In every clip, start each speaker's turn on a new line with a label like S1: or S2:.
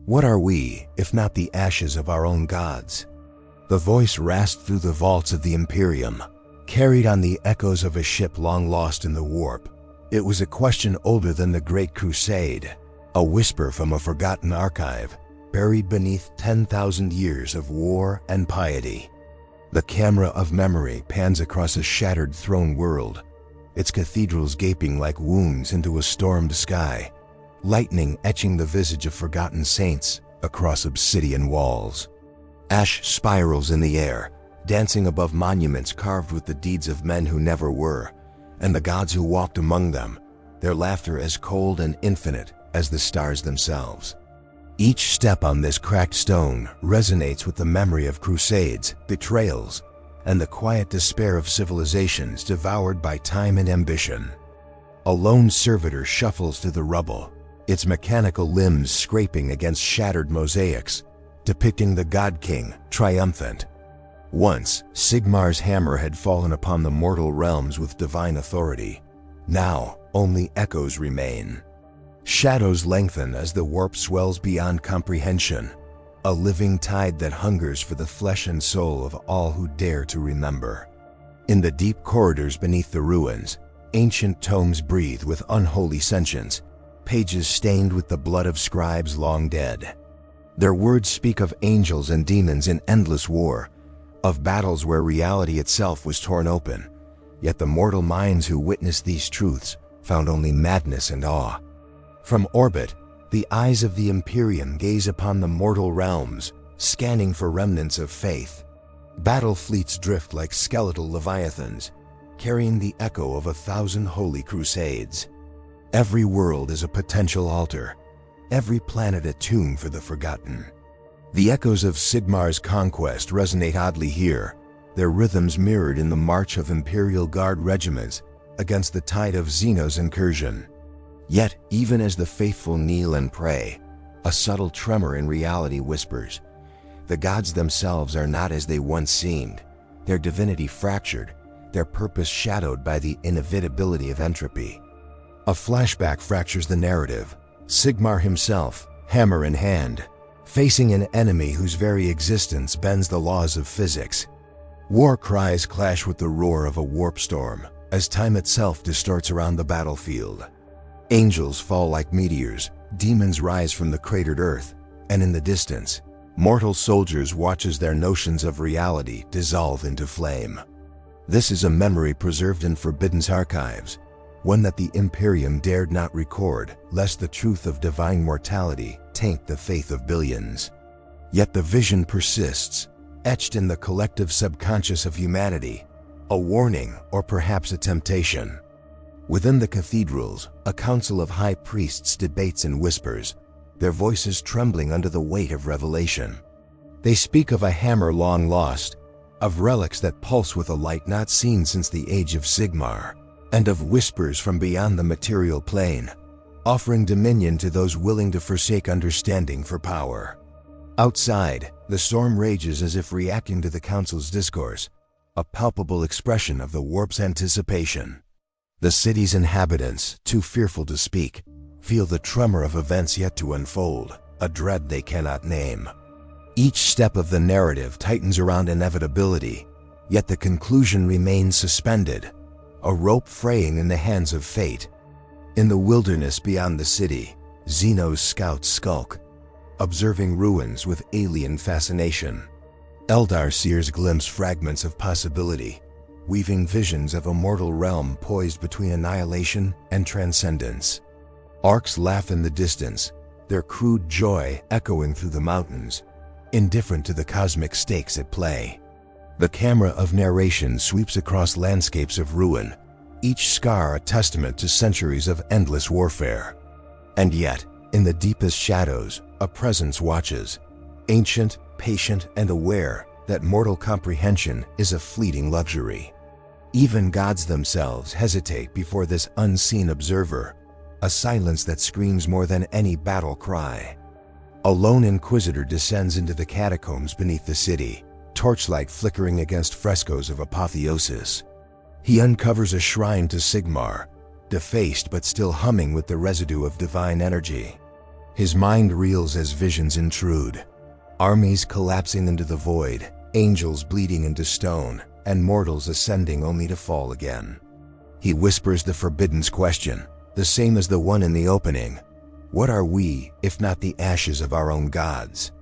S1: What are we, if not the ashes of our own gods? The voice rasped through the vaults of the Imperium, carried on the echoes of a ship long lost in the warp. It was a question older than the Great Crusade, a whisper from a forgotten archive, buried beneath 10,000 years of war and piety. The camera of memory pans across a shattered throne world, its cathedrals gaping like wounds into a stormed sky, lightning etching the visage of forgotten saints across obsidian walls. Ash spirals in the air, dancing above monuments carved with the deeds of men who never were, and the gods who walked among them, their laughter as cold and infinite as the stars themselves. Each step on this cracked stone resonates with the memory of crusades, betrayals, and the quiet despair of civilizations devoured by time and ambition. A lone servitor shuffles through the rubble, its mechanical limbs scraping against shattered mosaics, depicting the God King triumphant. Once, Sigmar's hammer had fallen upon the mortal realms with divine authority. Now, only echoes remain. Shadows lengthen as the warp swells beyond comprehension, a living tide that hungers for the flesh and soul of all who dare to remember. In the deep corridors beneath the ruins, ancient tomes breathe with unholy sentience, pages stained with the blood of scribes long dead. Their words speak of angels and demons in endless war, of battles where reality itself was torn open, yet the mortal minds who witnessed these truths found only madness and awe. From orbit, the eyes of the Imperium gaze upon the mortal realms, scanning for remnants of faith. Battle fleets drift like skeletal leviathans, carrying the echo of 1,000 holy crusades. Every world is a potential altar, every planet a tomb for the forgotten. The echoes of Sigmar's conquest resonate oddly here, their rhythms mirrored in the march of Imperial Guard regiments against the tide of Xeno's incursion. Yet, even as the faithful kneel and pray, a subtle tremor in reality whispers, the gods themselves are not as they once seemed, their divinity fractured, their purpose shadowed by the inevitability of entropy. A flashback fractures the narrative, Sigmar himself, hammer in hand, facing an enemy whose very existence bends the laws of physics. War cries clash with the roar of a warp storm, as time itself distorts around the battlefield. Angels fall like meteors, demons rise from the cratered earth, and in the distance, mortal soldiers watch as their notions of reality dissolve into flame. This is a memory preserved in Forbidden's archives, one that the Imperium dared not record, lest the truth of divine mortality taint the faith of billions. Yet the vision persists, etched in the collective subconscious of humanity, a warning or perhaps a temptation. Within the cathedrals, a council of high priests debates in whispers, their voices trembling under the weight of revelation. They speak of a hammer long lost, of relics that pulse with a light not seen since the age of Sigmar, and of whispers from beyond the material plane, offering dominion to those willing to forsake understanding for power. Outside, the storm rages as if reacting to the council's discourse, a palpable expression of the warp's anticipation. The city's inhabitants, too fearful to speak, feel the tremor of events yet to unfold, a dread they cannot name. Each step of the narrative tightens around inevitability, yet the conclusion remains suspended, a rope fraying in the hands of fate. In the wilderness beyond the city, Xeno's scouts skulk, observing ruins with alien fascination. Eldar seers glimpse fragments of possibility, weaving visions of a mortal realm poised between annihilation and transcendence. Orcs laugh in the distance, their crude joy echoing through the mountains, indifferent to the cosmic stakes at play. The camera of narration sweeps across landscapes of ruin, each scar a testament to centuries of endless warfare. And yet, in the deepest shadows, a presence watches, ancient, patient, and aware that mortal comprehension is a fleeting luxury. Even gods themselves hesitate before this unseen observer, a silence that screams more than any battle cry. A lone inquisitor descends into the catacombs beneath the city, torchlight flickering against frescoes of apotheosis. He uncovers a shrine to Sigmar, defaced but still humming with the residue of divine energy. His mind reels as visions intrude. Armies collapsing into the void, angels bleeding into stone, and mortals ascending only to fall again. He whispers the forbidden's question, the same as the one in the opening. What are we, if not the ashes of our own gods?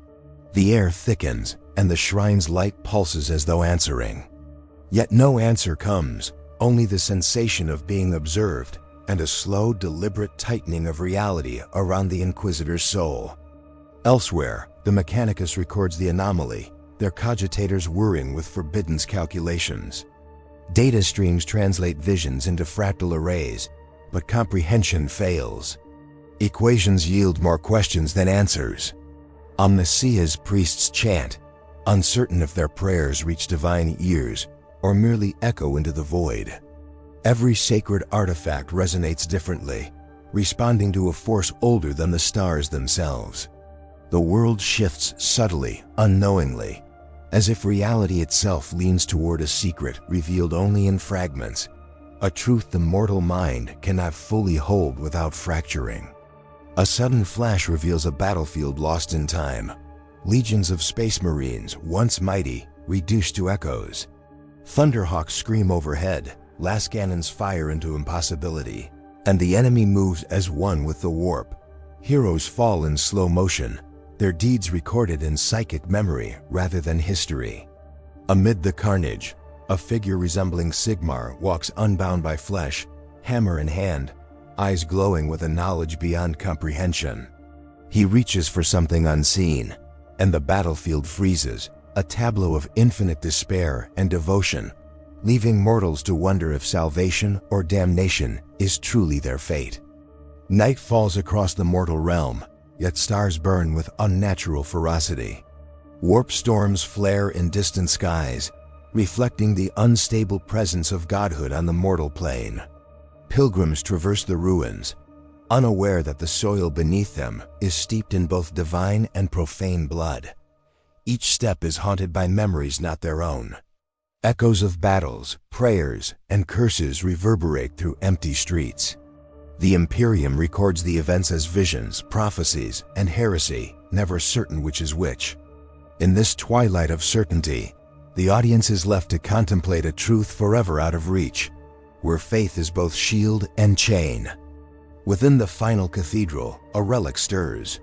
S1: The air thickens, and the shrine's light pulses as though answering. Yet no answer comes, only the sensation of being observed, and a slow, deliberate tightening of reality around the Inquisitor's soul. Elsewhere, the Mechanicus records the anomaly, their cogitators whirring with Forbidden's calculations. Data streams translate visions into fractal arrays, but comprehension fails. Equations yield more questions than answers. Omnisea's priests chant, uncertain if their prayers reach divine ears or merely echo into the void. Every sacred artifact resonates differently, responding to a force older than the stars themselves. The world shifts subtly, unknowingly, as if reality itself leans toward a secret revealed only in fragments, a truth the mortal mind cannot fully hold without fracturing. A sudden flash reveals a battlefield lost in time, legions of space marines, once mighty, reduced to echoes. Thunderhawks scream overhead, Lascannons fire into impossibility, and the enemy moves as one with the warp. Heroes fall in slow motion, their deeds recorded in psychic memory rather than history. Amid the carnage, a figure resembling Sigmar walks unbound by flesh, hammer in hand, eyes glowing with a knowledge beyond comprehension. He reaches for something unseen, and the battlefield freezes, a tableau of infinite despair and devotion, leaving mortals to wonder if salvation or damnation is truly their fate. Night falls across the mortal realm, yet stars burn with unnatural ferocity. Warp storms flare in distant skies, reflecting the unstable presence of godhood on the mortal plane. Pilgrims traverse the ruins, unaware that the soil beneath them is steeped in both divine and profane blood. Each step is haunted by memories not their own. Echoes of battles, prayers, and curses reverberate through empty streets. The Imperium records the events as visions, prophecies, and heresy, never certain which is which. In this twilight of certainty, the audience is left to contemplate a truth forever out of reach, where faith is both shield and chain. Within the final cathedral, a relic stirs.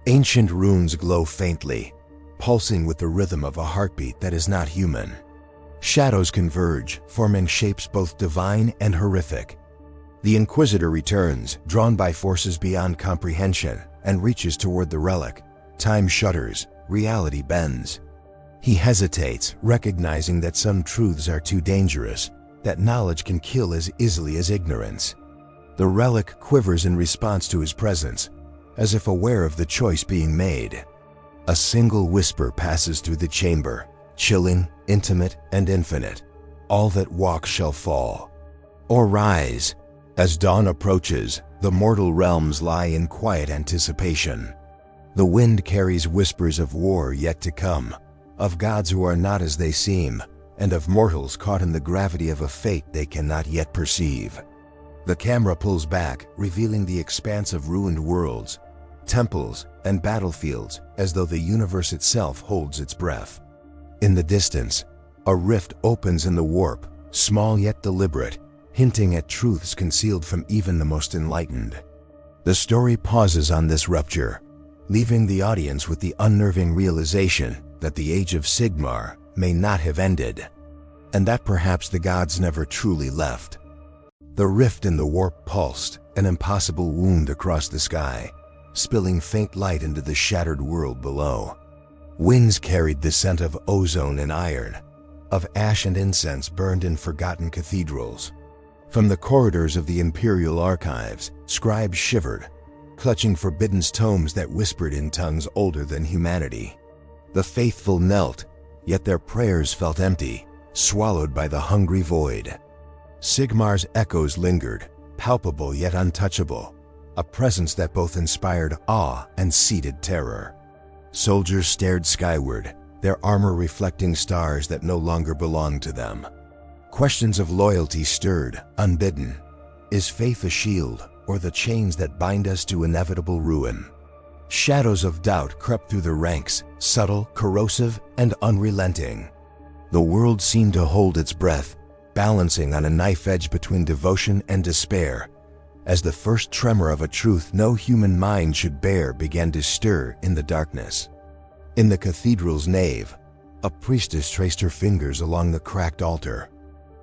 S1: Ancient runes glow faintly, pulsing with the rhythm of a heartbeat that is not human. Shadows converge, forming shapes both divine and horrific. The Inquisitor returns, drawn by forces beyond comprehension, and reaches toward the relic. Time shudders, reality bends. He hesitates, recognizing that some truths are too dangerous, that knowledge can kill as easily as ignorance. The relic quivers in response to his presence, as if aware of the choice being made. A single whisper passes through the chamber, chilling, intimate, and infinite. All that walks shall fall, or rise. As dawn approaches, the mortal realms lie in quiet anticipation. The wind carries whispers of war yet to come, of gods who are not as they seem, and of mortals caught in the gravity of a fate they cannot yet perceive. The camera pulls back, revealing the expanse of ruined worlds, temples, and battlefields, as though the universe itself holds its breath. In the distance, a rift opens in the warp, small yet deliberate, hinting at truths concealed from even the most enlightened. The story pauses on this rupture, leaving the audience with the unnerving realization that the age of Sigmar may not have ended, and that perhaps the gods never truly left. The rift in the warp pulsed, an impossible wound across the sky, spilling faint light into the shattered world below. Winds carried the scent of ozone and iron, of ash and incense burned in forgotten cathedrals. From the corridors of the Imperial archives, scribes shivered, clutching forbidden's tomes that whispered in tongues older than humanity. The faithful knelt, yet their prayers felt empty, swallowed by the hungry void. Sigmar's echoes lingered, palpable yet untouchable, a presence that both inspired awe and seeded terror. Soldiers stared skyward, their armor reflecting stars that no longer belonged to them. Questions of loyalty stirred, unbidden. Is faith a shield, or the chains that bind us to inevitable ruin? Shadows of doubt crept through the ranks, subtle, corrosive, and unrelenting. The world seemed to hold its breath, balancing on a knife edge between devotion and despair, as the first tremor of a truth no human mind should bear began to stir in the darkness. In the cathedral's nave, a priestess traced her fingers along the cracked altar.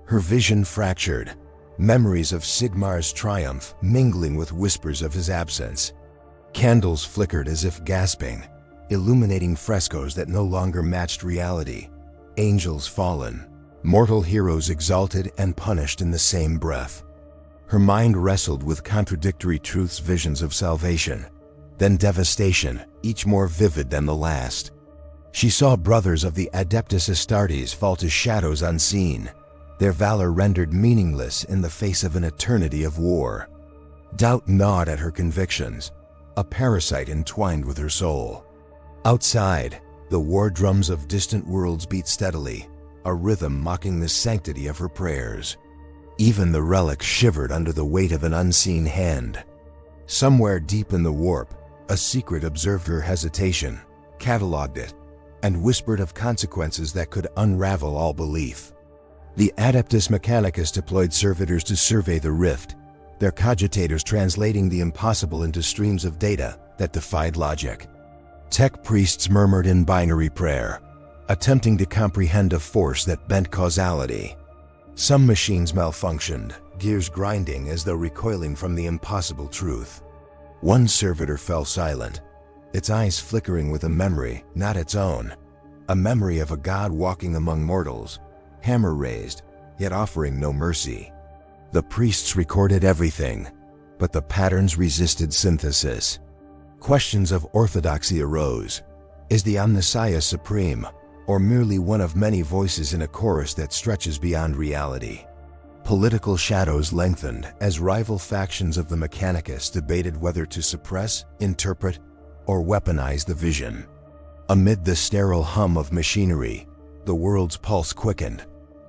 S1: Her vision fractured, memories of Sigmar's triumph mingling with whispers of his absence. Candles flickered as if gasping, illuminating frescoes that no longer matched reality. Angels fallen, mortal heroes exalted and punished in the same breath. Her mind wrestled with contradictory truths, visions of salvation, then devastation, each more vivid than the last. She saw brothers of the Adeptus Astartes fall to shadows unseen, their valor rendered meaningless in the face of an eternity of war. Doubt gnawed at her convictions, a parasite entwined with her soul. Outside, the war drums of distant worlds beat steadily, a rhythm mocking the sanctity of her prayers. Even the relics shivered under the weight of an unseen hand. Somewhere deep in the warp, a secret observed her hesitation, cataloged it, and whispered of consequences that could unravel all belief. The Adeptus Mechanicus deployed servitors to survey the rift, their cogitators translating the impossible into streams of data that defied logic. Tech priests murmured in binary prayer, attempting to comprehend a force that bent causality. Some machines malfunctioned, gears grinding as though recoiling from the impossible truth. One servitor fell silent, its eyes flickering with a memory not its own, a memory of a god walking among mortals, hammer raised, yet offering no mercy. The priests recorded everything, but the patterns resisted synthesis. Questions of orthodoxy arose. Is the Omnissiah supreme, or merely one of many voices in a chorus that stretches beyond reality? Political shadows lengthened as rival factions of the Mechanicus debated whether to suppress, interpret, or weaponize the vision. Amid the sterile hum of machinery, the world's pulse quickened,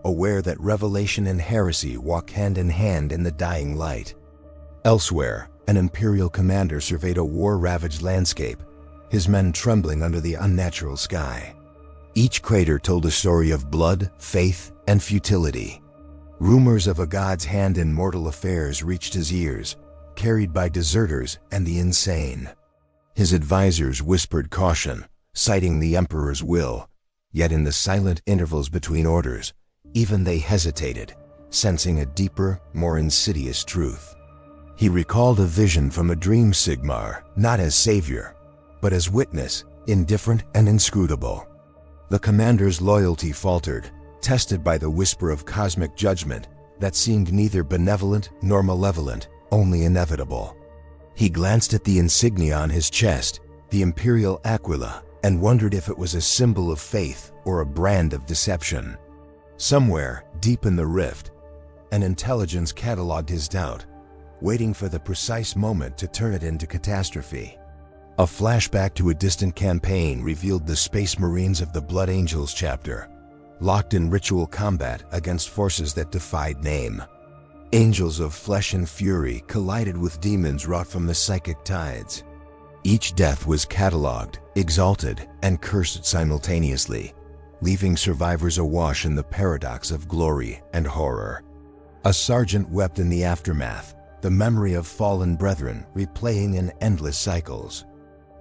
S1: aware that revelation and heresy walk hand in hand in the dying light. Elsewhere, an Imperial commander surveyed a war-ravaged landscape, his men trembling under the unnatural sky. Each crater told a story of blood, faith, and futility. Rumors of a god's hand in mortal affairs reached his ears, carried by deserters and the insane. His advisors whispered caution, citing the Emperor's will, yet in the silent intervals between orders, even they hesitated, sensing a deeper, more insidious truth. He recalled a vision from a dream Sigmar, not as savior, but as witness, indifferent and inscrutable. The commander's loyalty faltered, tested by the whisper of cosmic judgment that seemed neither benevolent nor malevolent, only inevitable. He glanced at the insignia on his chest, the Imperial Aquila, and wondered if it was a symbol of faith or a brand of deception. Somewhere, deep in the rift, an intelligence cataloged his doubt, waiting for the precise moment to turn it into catastrophe. A flashback to a distant campaign revealed the Space Marines of the Blood Angels chapter, locked in ritual combat against forces that defied name. Angels of flesh and fury collided with demons wrought from the psychic tides. Each death was cataloged, exalted, and cursed simultaneously, leaving survivors awash in the paradox of glory and horror. A sergeant wept in the aftermath, the memory of fallen brethren replaying in endless cycles.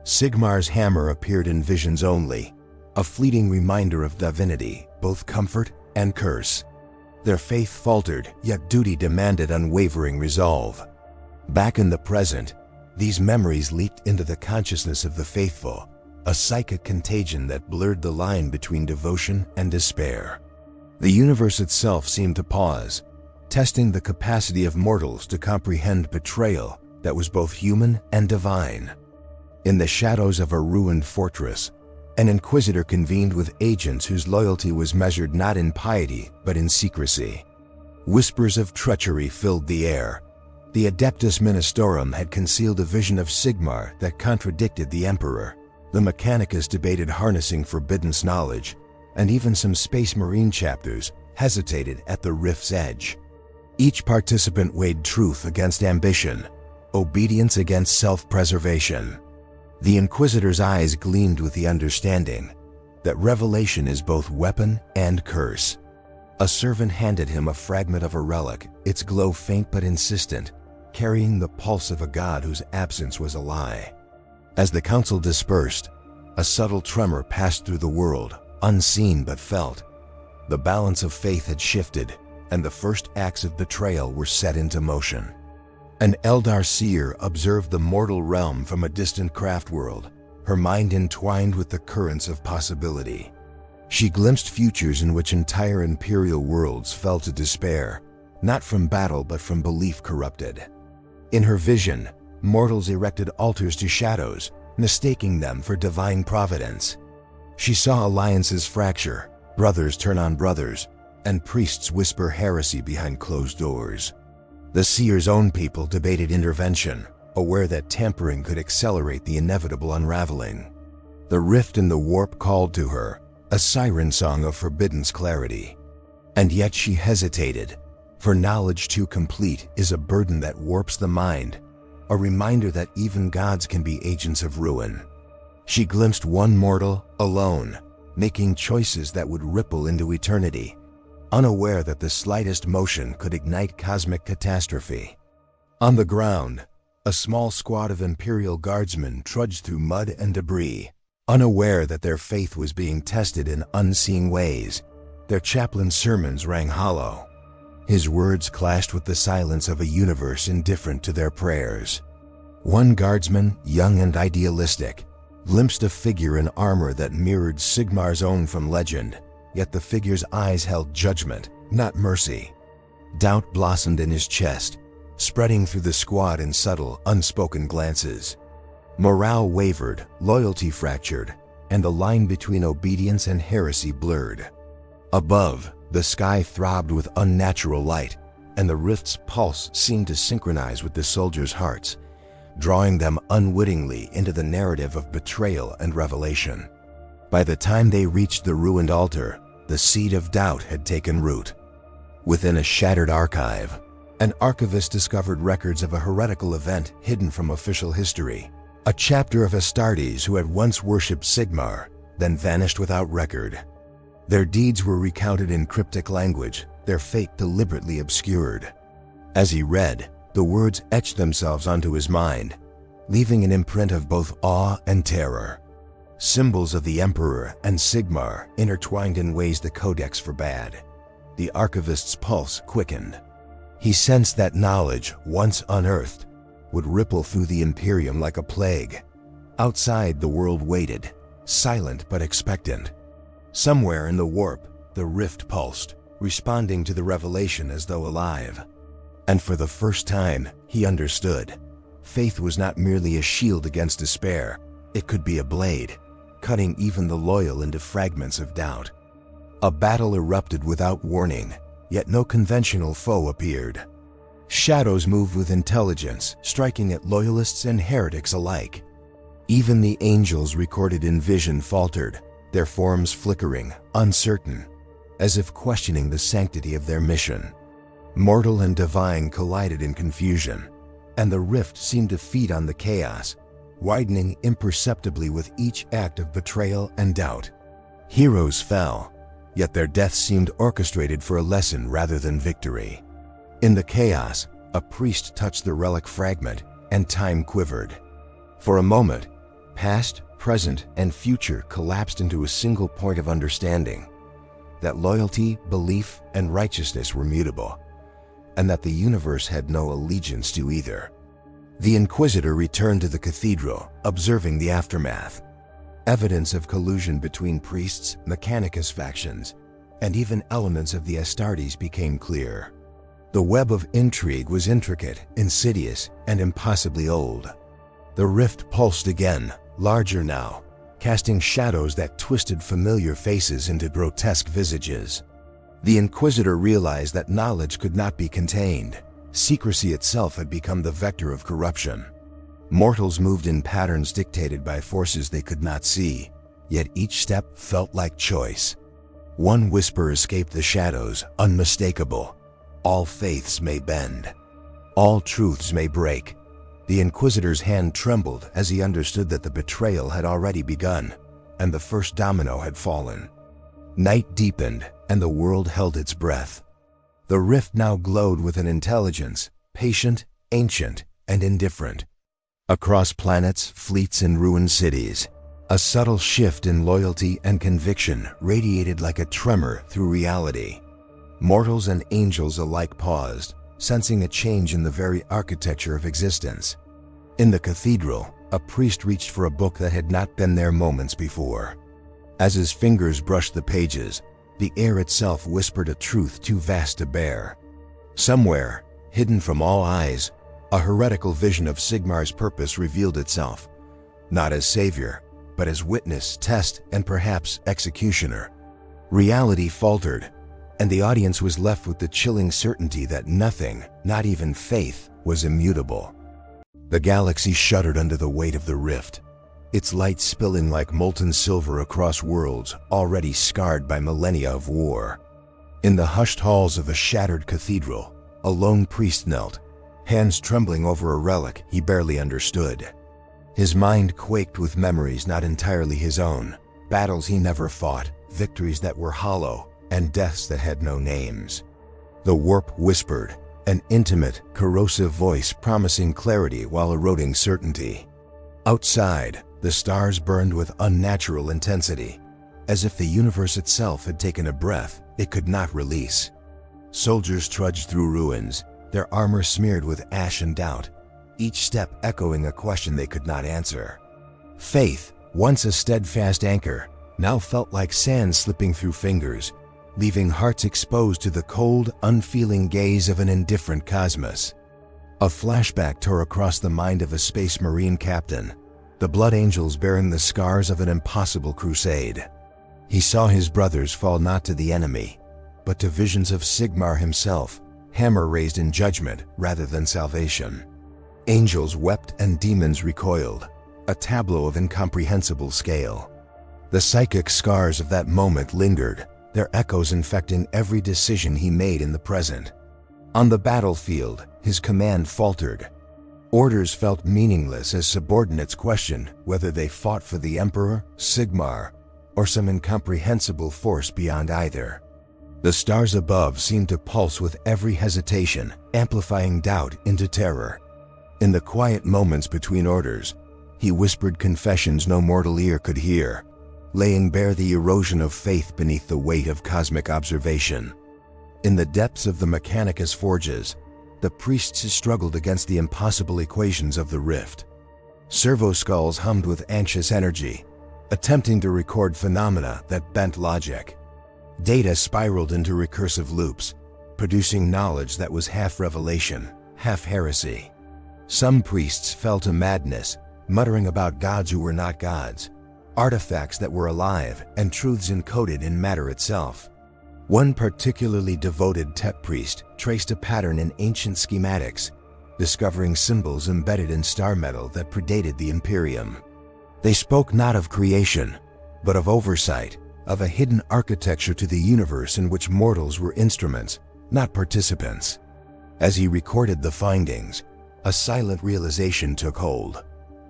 S1: Sigmar's hammer appeared in visions only, a fleeting reminder of divinity, both comfort and curse. Their faith faltered, yet duty demanded unwavering resolve. Back in the present, these memories leaked into the consciousness of the faithful, a psychic contagion that blurred the line between devotion and despair. The universe itself seemed to pause, testing the capacity of mortals to comprehend betrayal that was both human and divine. In the shadows of a ruined fortress, an inquisitor convened with agents whose loyalty was measured not in piety but in secrecy. Whispers of treachery filled the air. The Adeptus Ministorum had concealed a vision of Sigmar that contradicted the Emperor. The Mechanicus debated harnessing forbidden knowledge, and even some Space Marine chapters hesitated at the rift's edge. Each participant weighed truth against ambition, obedience against self-preservation. The Inquisitor's eyes gleamed with the understanding that revelation is both weapon and curse. A servant handed him a fragment of a relic, its glow faint but insistent, carrying the pulse of a god whose absence was a lie. As the council dispersed, a subtle tremor passed through the world, unseen but felt. The balance of faith had shifted, and the first acts of betrayal were set into motion. An Eldar seer observed the mortal realm from a distant craft world, her mind entwined with the currents of possibility. She glimpsed futures in which entire Imperial worlds fell to despair, not from battle but from belief corrupted. In her vision, mortals erected altars to shadows, mistaking them for divine providence. She saw alliances fracture, brothers turn on brothers, and priests whisper heresy behind closed doors. The seer's own people debated intervention, aware that tampering could accelerate the inevitable unraveling. The rift in the warp called to her, a siren song of forbidden's clarity. And yet she hesitated, for knowledge too complete is a burden that warps the mind, a reminder that even gods can be agents of ruin. She glimpsed one mortal, alone, making choices that would ripple into eternity, unaware that the slightest motion could ignite cosmic catastrophe. On the ground, a small squad of Imperial guardsmen trudged through mud and debris, unaware that their faith was being tested in unseen ways. Their chaplain's sermons rang hollow. His words clashed with the silence of a universe indifferent to their prayers. One guardsman, young and idealistic, glimpsed a figure in armor that mirrored Sigmar's own from legend, yet the figure's eyes held judgment, not mercy. Doubt blossomed in his chest, spreading through the squad in subtle, unspoken glances. Morale wavered, loyalty fractured, and the line between obedience and heresy blurred. Above, the sky throbbed with unnatural light, and the rift's pulse seemed to synchronize with the soldiers' hearts, drawing them unwittingly into the narrative of betrayal and revelation. By the time they reached the ruined altar, the seed of doubt had taken root. Within a shattered archive, an archivist discovered records of a heretical event hidden from official history. A chapter of Astartes who had once worshipped Sigmar, then vanished without record. Their deeds were recounted in cryptic language, their fate deliberately obscured. As he read, the words etched themselves onto his mind, leaving an imprint of both awe and terror. Symbols of the Emperor and Sigmar intertwined in ways the Codex forbade. The archivist's pulse quickened. He sensed that knowledge, once unearthed, would ripple through the Imperium like a plague. Outside, the world waited, silent but expectant. Somewhere in the warp, the rift pulsed, responding to the revelation as though alive. And for the first time, he understood. Faith was not merely a shield against despair. It could be a blade, cutting even the loyal into fragments of doubt. A battle erupted without warning, yet no conventional foe appeared. Shadows moved with intelligence, striking at loyalists and heretics alike. Even the angels recorded in vision faltered, their forms flickering, uncertain, as if questioning the sanctity of their mission. Mortal and divine collided in confusion, and the rift seemed to feed on the chaos, widening imperceptibly with each act of betrayal and doubt. Heroes fell, yet their deaths seemed orchestrated for a lesson rather than victory. In the chaos, a priest touched the relic fragment, and time quivered. For a moment, past, present, and future collapsed into a single point of understanding: that loyalty, belief, and righteousness were mutable, and that the universe had no allegiance to either. The Inquisitor returned to the cathedral, observing the aftermath. Evidence of collusion between priests, Mechanicus factions, and even elements of the Astartes became clear. The web of intrigue was intricate, insidious, and impossibly old. The rift pulsed again, larger now, casting shadows that twisted familiar faces into grotesque visages. The Inquisitor realized that knowledge could not be contained. Secrecy itself had become the vector of corruption. Mortals moved in patterns dictated by forces they could not see, yet each step felt like choice. One whisper escaped the shadows, unmistakable: all faiths may bend, all truths may break, The Inquisitor's hand trembled as he understood that the betrayal had already begun, and the first domino had fallen. Night deepened, and the world held its breath. The rift now glowed with an intelligence, patient, ancient, and indifferent. Across planets, fleets, and ruined cities, a subtle shift in loyalty and conviction radiated like a tremor through reality. Mortals and angels alike paused, sensing a change in the very architecture of existence. In the cathedral, a priest reached for a book that had not been there moments before. As his fingers brushed the pages, the air itself whispered a truth too vast to bear. Somewhere, hidden from all eyes, a heretical vision of Sigmar's purpose revealed itself, not as savior, but as witness, test, and perhaps executioner. Reality faltered, and the audience was left with the chilling certainty that nothing, not even faith, was immutable. The galaxy shuddered under the weight of the rift, its light spilling like molten silver across worlds already scarred by millennia of war. In the hushed halls of a shattered cathedral, a lone priest knelt, hands trembling over a relic he barely understood. His mind quaked with memories not entirely his own, battles he never fought, victories that were hollow, and deaths that had no names. The warp whispered, an intimate, corrosive voice promising clarity while eroding certainty. Outside, the stars burned with unnatural intensity, as if the universe itself had taken a breath it could not release. Soldiers trudged through ruins, their armor smeared with ash and doubt, each step echoing a question they could not answer. Faith, once a steadfast anchor, now felt like sand slipping through fingers, leaving hearts exposed to the cold, unfeeling gaze of an indifferent cosmos. A flashback tore across the mind of a space marine captain, the blood angels bearing the scars of an impossible crusade. He saw his brothers fall not to the enemy, but to visions of Sigmar himself, hammer raised in judgment rather than salvation. Angels wept and demons recoiled, a tableau of incomprehensible scale. The psychic scars of that moment lingered, their echoes infecting every decision he made in the present. On the battlefield, his command faltered. Orders felt meaningless as subordinates questioned whether they fought for the Emperor, Sigmar, or some incomprehensible force beyond either. The stars above seemed to pulse with every hesitation, amplifying doubt into terror. In the quiet moments between orders, he whispered confessions no mortal ear could hear, laying bare the erosion of faith beneath the weight of cosmic observation. In the depths of the Mechanicus forges, the priests struggled against the impossible equations of the rift. Servo skulls hummed with anxious energy, attempting to record phenomena that bent logic. Data spiraled into recursive loops, producing knowledge that was half revelation, half heresy. Some priests fell to madness, muttering about gods who were not gods, artifacts that were alive, and truths encoded in matter itself. One particularly devoted tech priest traced a pattern in ancient schematics, discovering symbols embedded in star metal that predated the Imperium. They spoke not of creation, but of oversight, of a hidden architecture to the universe in which mortals were instruments, not participants. As he recorded the findings, a silent realization took hold.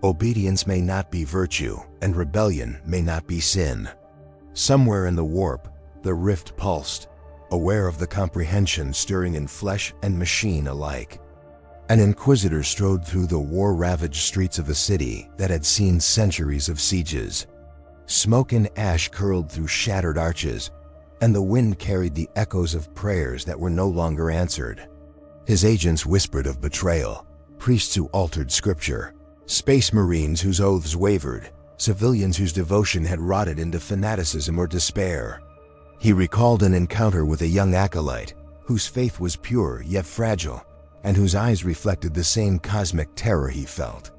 S1: Obedience may not be virtue, and rebellion may not be sin. Somewhere in the warp, the rift pulsed, aware of the comprehension stirring in flesh and machine alike. An inquisitor strode through the war-ravaged streets of a city that had seen centuries of sieges. Smoke and ash curled through shattered arches, and the wind carried the echoes of prayers that were no longer answered. His agents whispered of betrayal, priests who altered scripture, space marines whose oaths wavered, civilians whose devotion had rotted into fanaticism or despair. He recalled an encounter with a young acolyte, whose faith was pure yet fragile, and whose eyes reflected the same cosmic terror he felt.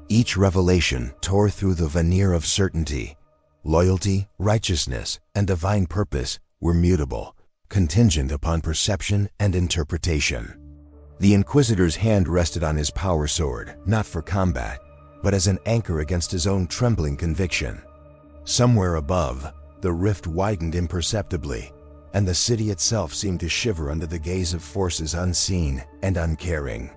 S1: Each revelation tore through the veneer of certainty. Loyalty, righteousness, and divine purpose were mutable, contingent upon perception and interpretation. The Inquisitor's hand rested on his power sword, not for combat, but as an anchor against his own trembling conviction. Somewhere above, the rift widened imperceptibly, and the city itself seemed to shiver under the gaze of forces unseen and uncaring.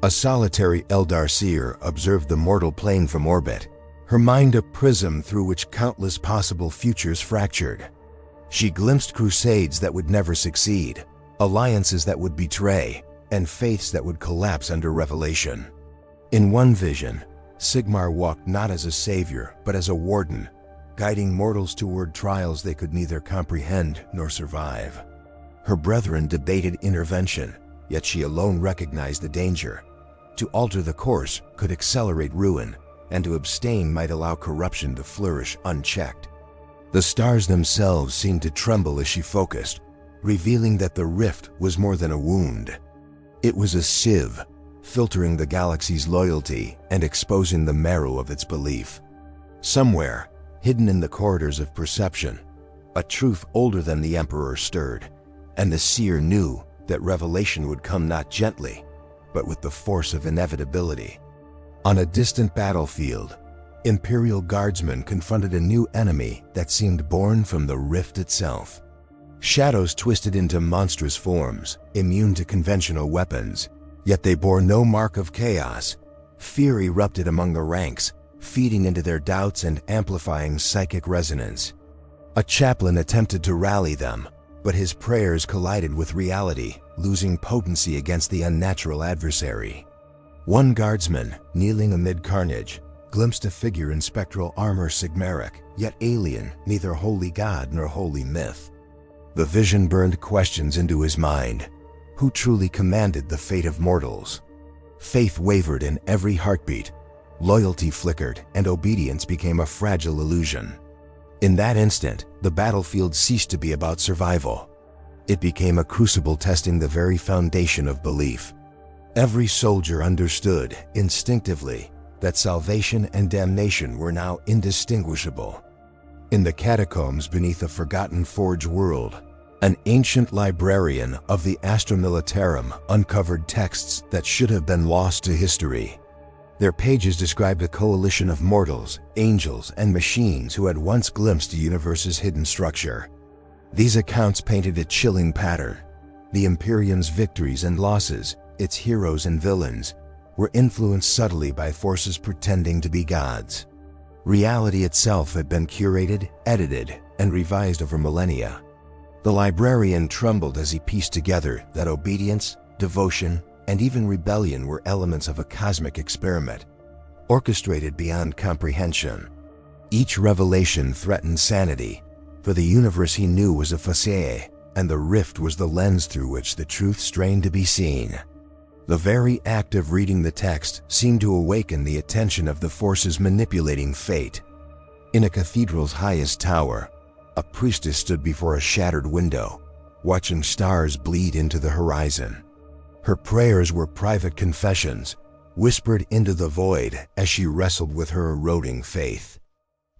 S1: A solitary Eldar seer observed the mortal plane from orbit, her mind a prism through which countless possible futures fractured. She glimpsed crusades that would never succeed, alliances that would betray, and faiths that would collapse under revelation. In one vision, Sigmar walked not as a savior, but as a warden, guiding mortals toward trials they could neither comprehend nor survive. Her brethren debated intervention, yet she alone recognized the danger. To alter the course could accelerate ruin, and to abstain might allow corruption to flourish unchecked. The stars themselves seemed to tremble as she focused, revealing that the rift was more than a wound. It was a sieve, filtering the galaxy's loyalty and exposing the marrow of its belief. Somewhere, hidden in the corridors of perception, a truth older than the Emperor stirred, and the seer knew that revelation would come not gently, but with the force of inevitability. On a distant battlefield, Imperial guardsmen confronted a new enemy that seemed born from the rift itself. Shadows twisted into monstrous forms, immune to conventional weapons, yet they bore no mark of chaos. Fear erupted among the ranks, feeding into their doubts and amplifying psychic resonance. A chaplain attempted to rally them, but his prayers collided with reality, losing potency against the unnatural adversary. One guardsman, kneeling amid carnage, glimpsed a figure in spectral armor Sigmaric, yet alien, neither holy god nor holy myth. The vision burned questions into his mind. Who truly commanded the fate of mortals? Faith wavered in every heartbeat, loyalty flickered, and obedience became a fragile illusion. In that instant, the battlefield ceased to be about survival. It became a crucible testing the very foundation of belief. Every soldier understood, instinctively, that salvation and damnation were now indistinguishable. In the catacombs beneath a forgotten Forge world, an ancient librarian of the Astra Militarum uncovered texts that should have been lost to history. Their pages described a coalition of mortals, angels, and machines who had once glimpsed the universe's hidden structure. These accounts painted a chilling pattern. The Imperium's victories and losses, its heroes and villains, were influenced subtly by forces pretending to be gods. Reality itself had been curated, edited, and revised over millennia. The librarian trembled as he pieced together that obedience, devotion, and even rebellion were elements of a cosmic experiment, orchestrated beyond comprehension. Each revelation threatened sanity, for the universe he knew was a facade, and the rift was the lens through which the truth strained to be seen. The very act of reading the text seemed to awaken the attention of the forces manipulating fate. In a cathedral's highest tower, a priestess stood before a shattered window, watching stars bleed into the horizon. Her prayers were private confessions, whispered into the void as she wrestled with her eroding faith.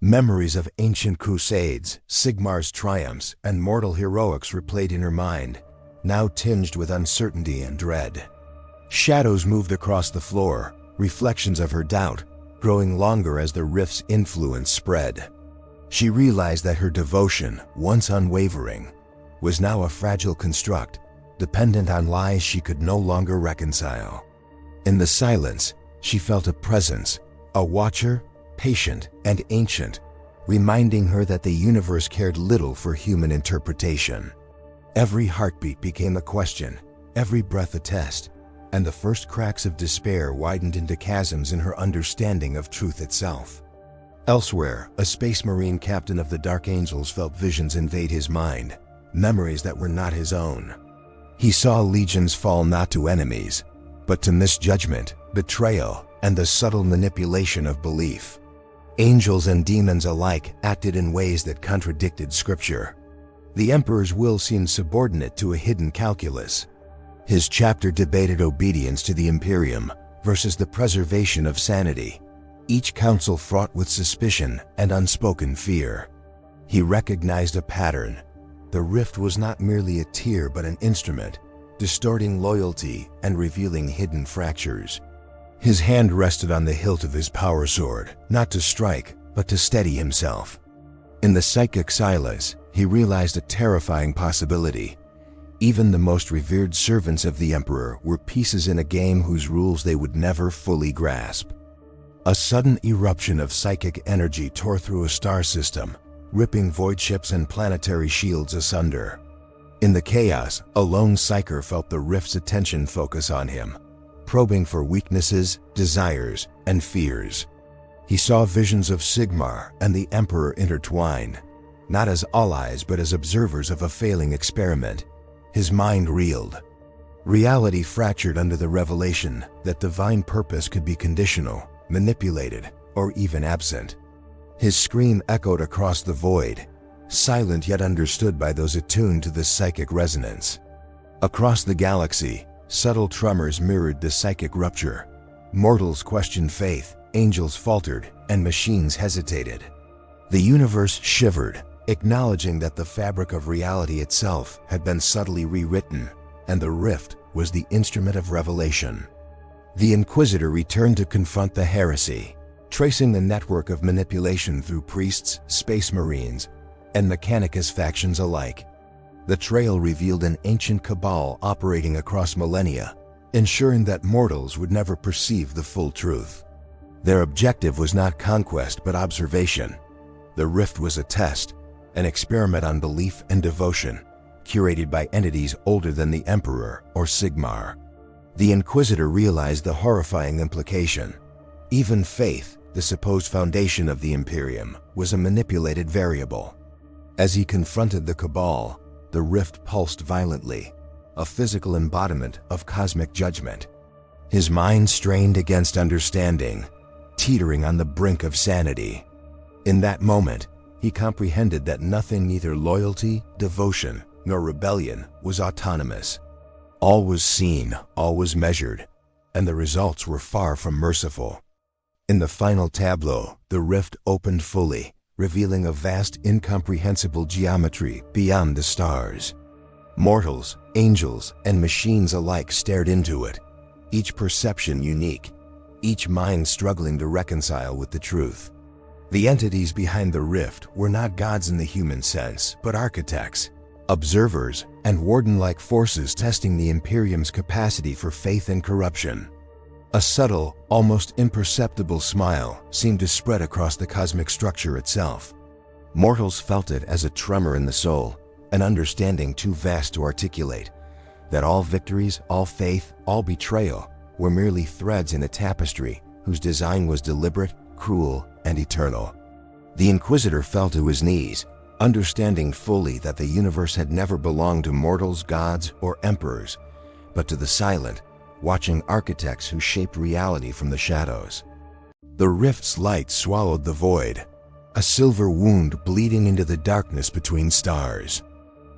S1: Memories of ancient crusades, Sigmar's triumphs, and mortal heroics replayed in her mind, now tinged with uncertainty and dread. Shadows moved across the floor, reflections of her doubt, growing longer as the rift's influence spread. She realized that her devotion, once unwavering, was now a fragile construct, dependent on lies she could no longer reconcile. In the silence, she felt a presence, a watcher, patient and ancient, reminding her that the universe cared little for human interpretation. Every heartbeat became a question, every breath a test, and the first cracks of despair widened into chasms in her understanding of truth itself. Elsewhere, a space marine captain of the Dark Angels felt visions invade his mind, memories that were not his own. He saw legions fall not to enemies, but to misjudgment, betrayal, and the subtle manipulation of belief. Angels and demons alike acted in ways that contradicted scripture. The Emperor's will seemed subordinate to a hidden calculus. His chapter debated obedience to the Imperium versus the preservation of sanity, each council fraught with suspicion and unspoken fear. He recognized a pattern. The rift was not merely a tier but an instrument, distorting loyalty and revealing hidden fractures. His hand rested on the hilt of his power sword, not to strike, but to steady himself. In the psychic silence, he realized a terrifying possibility. Even the most revered servants of the Emperor were pieces in a game whose rules they would never fully grasp. A sudden eruption of psychic energy tore through a star system, ripping void ships and planetary shields asunder. In the chaos, a lone psyker felt the rift's attention focus on him, probing for weaknesses, desires, and fears. He saw visions of Sigmar and the Emperor intertwined, not as allies but as observers of a failing experiment. His mind reeled. Reality fractured under the revelation that divine purpose could be conditional, manipulated, or even absent. His scream echoed across the void, silent yet understood by those attuned to the psychic resonance. Across the galaxy, subtle tremors mirrored the psychic rupture. Mortals questioned faith, angels faltered, and machines hesitated. The universe shivered, acknowledging that the fabric of reality itself had been subtly rewritten, and the rift was the instrument of revelation. The Inquisitor returned to confront the heresy, tracing the network of manipulation through priests, space marines, and Mechanicus factions alike. The trail revealed an ancient cabal operating across millennia, ensuring that mortals would never perceive the full truth. Their objective was not conquest but observation. The rift was a test, an experiment on belief and devotion, curated by entities older than the Emperor or Sigmar. The Inquisitor realized the horrifying implication. Even faith, the supposed foundation of the Imperium, was a manipulated variable. As he confronted the cabal, the rift pulsed violently, a physical embodiment of cosmic judgment. His mind strained against understanding, teetering on the brink of sanity. In that moment, he comprehended that nothing, neither loyalty, devotion, nor rebellion, was autonomous. All was seen, all was measured, and the results were far from merciful. In the final tableau, the rift opened fully, revealing a vast, incomprehensible geometry beyond the stars. Mortals, angels, and machines alike stared into it, each perception unique, each mind struggling to reconcile with the truth. The entities behind the rift were not gods in the human sense, but architects, observers, and warden-like forces testing the Imperium's capacity for faith and corruption. A subtle, almost imperceptible smile seemed to spread across the cosmic structure itself. Mortals felt it as a tremor in the soul, an understanding too vast to articulate, that all victories, all faith, all betrayal were merely threads in a tapestry whose design was deliberate, cruel, and eternal. The Inquisitor fell to his knees, understanding fully that the universe had never belonged to mortals, gods, or emperors, but to the silent, watching architects who shaped reality from the shadows. The rift's light swallowed the void, a silver wound bleeding into the darkness between stars.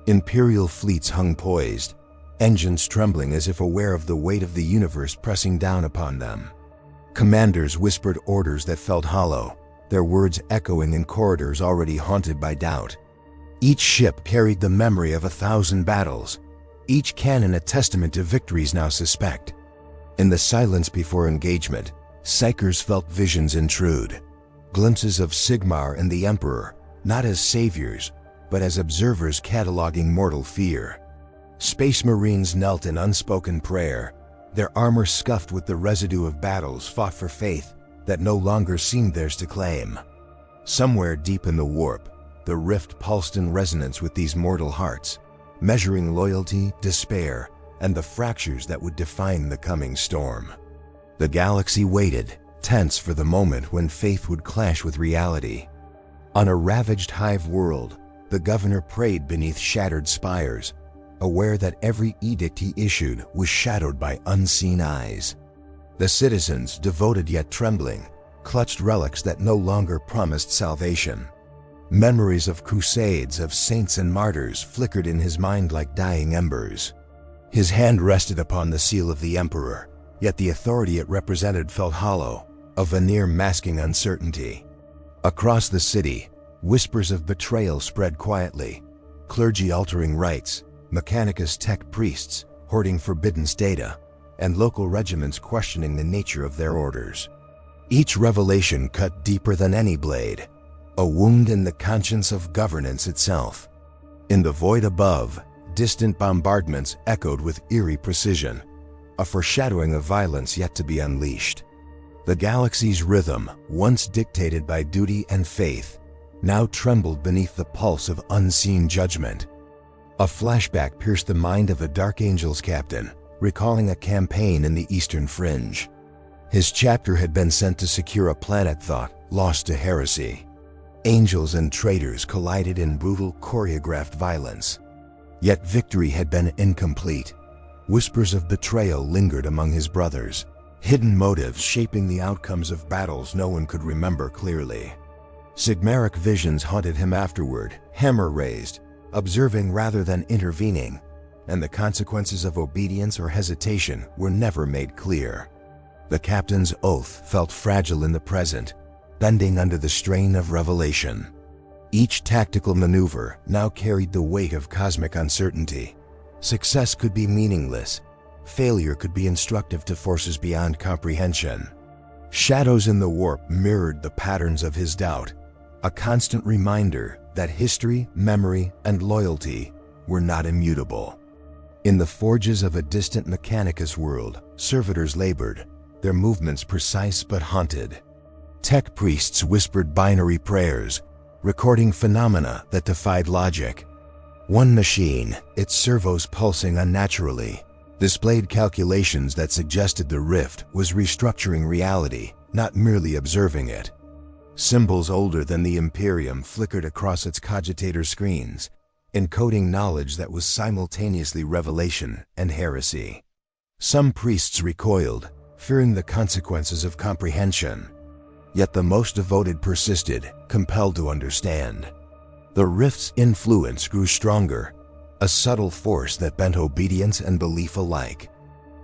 S1: Imperial fleets hung poised, engines trembling as if aware of the weight of the universe pressing down upon them. Commanders whispered orders that felt hollow, their words echoing in corridors already haunted by doubt. Each ship carried the memory of 1,000 battles, each cannon a testament to victories now suspect. In the silence before engagement, psychers felt visions intrude, glimpses of Sigmar and the Emperor, not as saviors, but as observers cataloging mortal fear. Space Marines knelt in unspoken prayer, their armor scuffed with the residue of battles fought for faith that no longer seemed theirs to claim. Somewhere deep in the warp, the rift pulsed in resonance with these mortal hearts, measuring loyalty, despair, and the fractures that would define the coming storm. The galaxy waited, tense for the moment when faith would clash with reality. On a ravaged hive world, the governor prayed beneath shattered spires, aware that every edict he issued was shadowed by unseen eyes. The citizens, devoted yet trembling, clutched relics that no longer promised salvation. Memories of crusades, of saints and martyrs flickered in his mind like dying embers. His hand rested upon the seal of the Emperor, yet the authority it represented felt hollow, a veneer masking uncertainty. Across the city, whispers of betrayal spread quietly, clergy altering rites, Mechanicus tech priests hoarding forbidden data, and local regiments questioning the nature of their orders. Each revelation cut deeper than any blade, a wound in the conscience of governance itself. In the void above, distant bombardments echoed with eerie precision, a foreshadowing of violence yet to be unleashed. The galaxy's rhythm, once dictated by duty and faith, now trembled beneath the pulse of unseen judgment. A flashback pierced the mind of a Dark Angels captain, recalling a campaign in the Eastern Fringe. His chapter had been sent to secure a planet thought lost to heresy. Angels and traitors collided in brutal, choreographed violence. Yet victory had been incomplete. Whispers of betrayal lingered among his brothers, hidden motives shaping the outcomes of battles no one could remember clearly. Sigmaric visions haunted him afterward, hammer raised, observing rather than intervening, and the consequences of obedience or hesitation were never made clear. The captain's oath felt fragile in the present, bending under the strain of revelation. Each tactical maneuver now carried the weight of cosmic uncertainty. Success could be meaningless. Failure could be instructive to forces beyond comprehension. Shadows in the warp mirrored the patterns of his doubt, a constant reminder that history, memory, and loyalty were not immutable. In the forges of a distant Mechanicus world, servitors labored, their movements precise but haunted. Tech priests whispered binary prayers, recording phenomena that defied logic. One machine, its servos pulsing unnaturally, displayed calculations that suggested the rift was restructuring reality, not merely observing it. Symbols older than the Imperium flickered across its cogitator screens, encoding knowledge that was simultaneously revelation and heresy. Some priests recoiled, fearing the consequences of comprehension. Yet the most devoted persisted, compelled to understand. The rift's influence grew stronger, a subtle force that bent obedience and belief alike.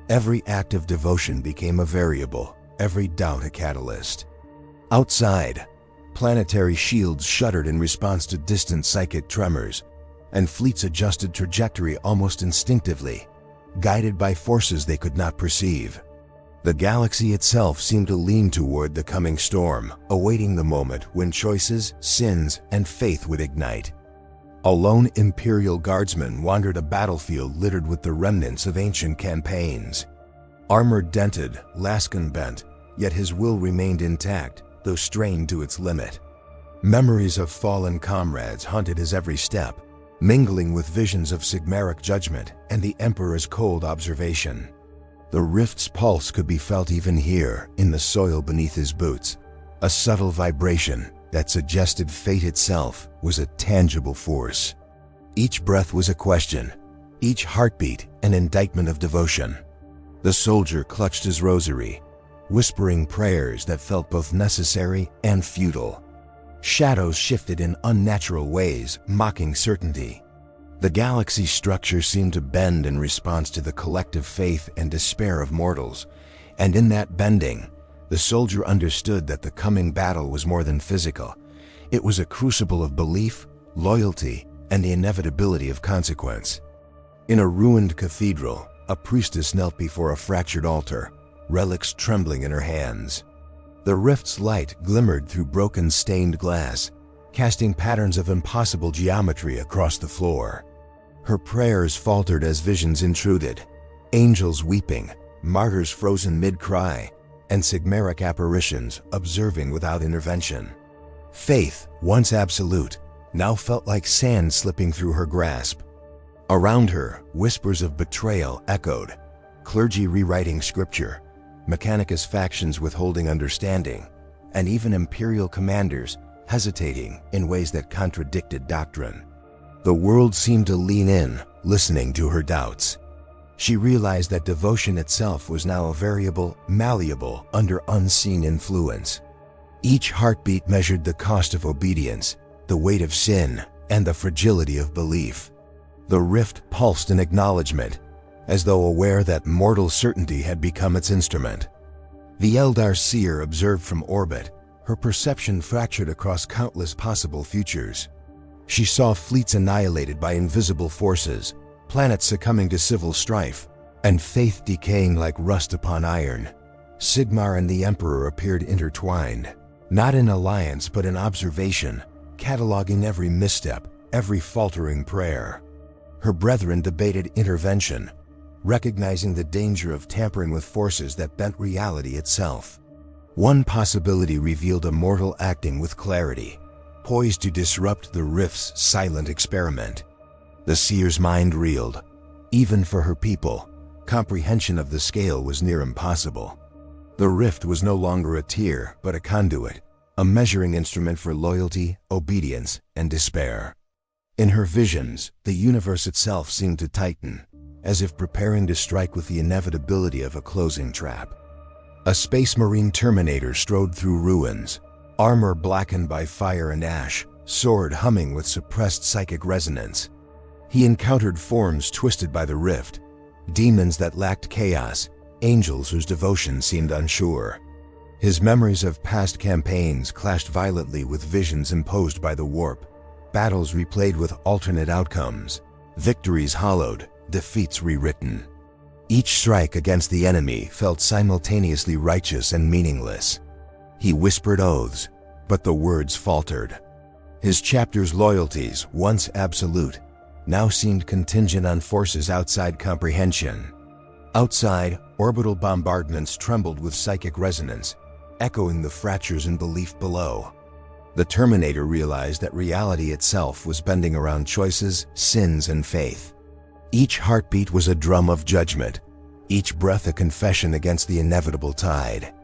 S1: Every act of devotion became a variable, every doubt a catalyst. Outside, planetary shields shuddered in response to distant psychic tremors, and fleets adjusted trajectory almost instinctively, guided by forces they could not perceive. The galaxy itself seemed to lean toward the coming storm, awaiting the moment when choices, sins, and faith would ignite. A lone Imperial guardsman wandered a battlefield littered with the remnants of ancient campaigns. Armor dented, lascan bent, yet his will remained intact, though strained to its limit. Memories of fallen comrades haunted his every step, mingling with visions of Sigmaric judgment and the Emperor's cold observation. The rift's pulse could be felt even here, in the soil beneath his boots, a subtle vibration that suggested fate itself was a tangible force. Each breath was a question, each heartbeat an indictment of devotion. The soldier clutched his rosary, whispering prayers that felt both necessary and futile. Shadows shifted in unnatural ways, mocking certainty. The galaxy's structure seemed to bend in response to the collective faith and despair of mortals, and in that bending, the soldier understood that the coming battle was more than physical. It was a crucible of belief, loyalty, and the inevitability of consequence. In a ruined cathedral, a priestess knelt before a fractured altar, relics trembling in her hands. The rift's light glimmered through broken stained glass, casting patterns of impossible geometry across the floor. Her prayers faltered as visions intruded, angels weeping, martyrs frozen mid-cry, and Sigmaric apparitions observing without intervention. Faith, once absolute, now felt like sand slipping through her grasp. Around her, whispers of betrayal echoed, clergy rewriting scripture, Mechanicus factions withholding understanding, and even Imperial commanders hesitating in ways that contradicted doctrine. The world seemed to lean in, listening to her doubts. She realized that devotion itself was now a variable, malleable, under unseen influence. Each heartbeat measured the cost of obedience, the weight of sin, and the fragility of belief. The rift pulsed in acknowledgement, as though aware that mortal certainty had become its instrument. The Eldar seer observed from orbit, her perception fractured across countless possible futures. She saw fleets annihilated by invisible forces, planets succumbing to civil strife, and faith decaying like rust upon iron. Sigmar and the Emperor appeared intertwined, not in alliance but in observation, cataloging every misstep, every faltering prayer. Her brethren debated intervention, recognizing the danger of tampering with forces that bent reality itself. One possibility revealed a mortal acting with clarity, poised to disrupt the rift's silent experiment. The seer's mind reeled. Even for her people, comprehension of the scale was near impossible. The rift was no longer a tier, but a conduit, a measuring instrument for loyalty, obedience, and despair. In her visions, the universe itself seemed to tighten, as if preparing to strike with the inevitability of a closing trap. A space marine terminator strode through ruins, armor blackened by fire and ash, sword humming with suppressed psychic resonance. He encountered forms twisted by the rift, demons that lacked chaos, angels whose devotion seemed unsure. His memories of past campaigns clashed violently with visions imposed by the warp, battles replayed with alternate outcomes, victories hollowed, defeats rewritten. Each strike against the enemy felt simultaneously righteous and meaningless. He whispered oaths, but the words faltered. His chapter's loyalties, once absolute, now seemed contingent on forces outside comprehension. Outside, orbital bombardments trembled with psychic resonance, echoing the fractures in belief below. The Terminator realized that reality itself was bending around choices, sins, and faith. Each heartbeat was a drum of judgment, each breath a confession against the inevitable tide.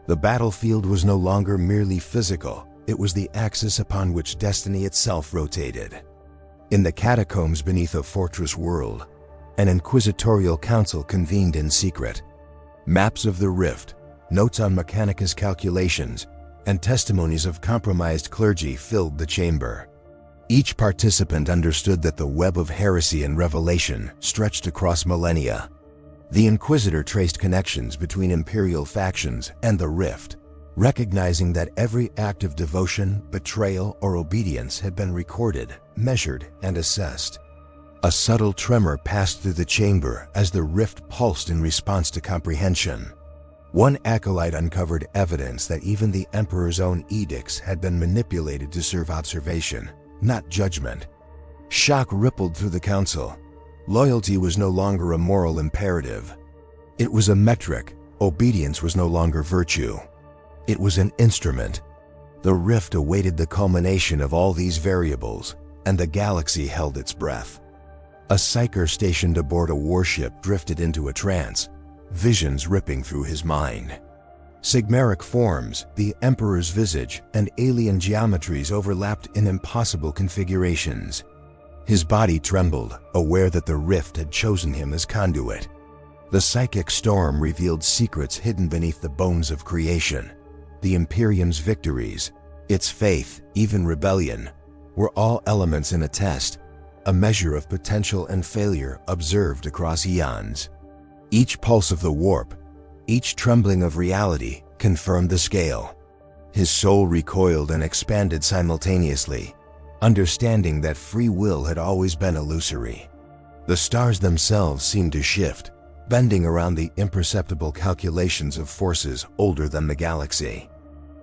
S1: The battlefield was no longer merely physical, it was the axis upon which destiny itself rotated. In the catacombs beneath a fortress world, an inquisitorial council convened in secret. Maps of the rift, notes on Mechanicus calculations, and testimonies of compromised clergy filled the chamber. Each participant understood that the web of heresy and revelation stretched across millennia. The Inquisitor traced connections between imperial factions and the rift, recognizing that every act of devotion, betrayal, or obedience had been recorded, measured, and assessed. A subtle tremor passed through the chamber as the rift pulsed in response to comprehension. One acolyte uncovered evidence that even the Emperor's own edicts had been manipulated to serve observation, not judgment. Shock rippled through the council. Loyalty was no longer a moral imperative. It was a metric. Obedience was no longer virtue. It was an instrument. The rift awaited the culmination of all these variables, and the galaxy held its breath. A psyker stationed aboard a warship drifted into a trance, visions ripping through his mind. Sigmaric forms, the Emperor's visage, and alien geometries overlapped in impossible configurations. His body trembled, aware that the rift had chosen him as conduit. The psychic storm revealed secrets hidden beneath the bones of creation. The Imperium's victories, its faith, even rebellion, were all elements in a test, a measure of potential and failure observed across eons. Each pulse of the warp, each trembling of reality, confirmed the scale. His soul recoiled and expanded simultaneously, understanding that free will had always been illusory. The stars themselves seemed to shift, bending around the imperceptible calculations of forces older than the galaxy.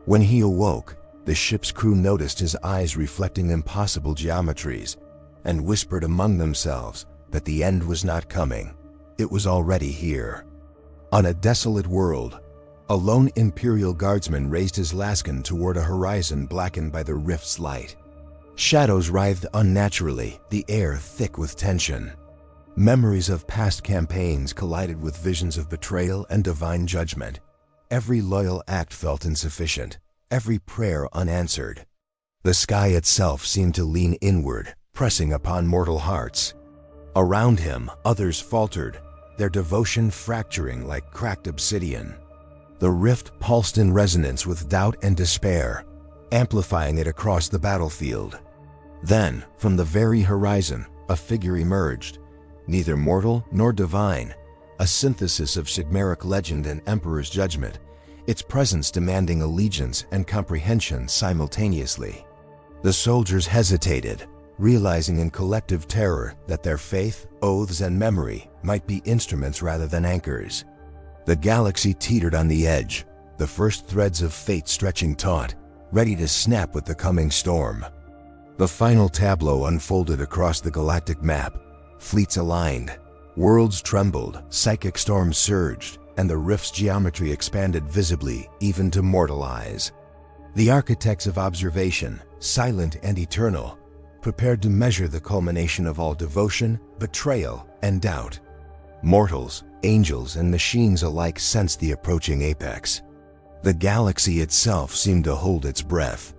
S1: When he awoke, the ship's crew noticed his eyes reflecting impossible geometries, and whispered among themselves that the end was not coming. It was already here. On a desolate world, a lone Imperial guardsman raised his lascan toward a horizon blackened by the rift's light. Shadows writhed unnaturally, the air thick with tension. Memories of past campaigns collided with visions of betrayal and divine judgment. Every loyal act felt insufficient, every prayer unanswered. The sky itself seemed to lean inward, pressing upon mortal hearts. Around him, others faltered, their devotion fracturing like cracked obsidian. The rift pulsed in resonance with doubt and despair, amplifying it across the battlefield. Then, from the very horizon, a figure emerged, neither mortal nor divine, a synthesis of Sigmaric legend and Emperor's judgment, its presence demanding allegiance and comprehension simultaneously. The soldiers hesitated, realizing in collective terror that their faith, oaths, and memory might be instruments rather than anchors. The galaxy teetered on the edge, the first threads of fate stretching taut, ready to snap with the coming storm. The final tableau unfolded across the galactic map, Fleets aligned, worlds trembled, psychic storms surged, and the rift's geometry expanded visibly, even to mortal eyes. The architects of observation, silent and eternal, prepared to measure the culmination of all devotion, betrayal, and doubt. Mortals, angels, and machines alike sensed the approaching apex. The galaxy itself seemed to hold its breath.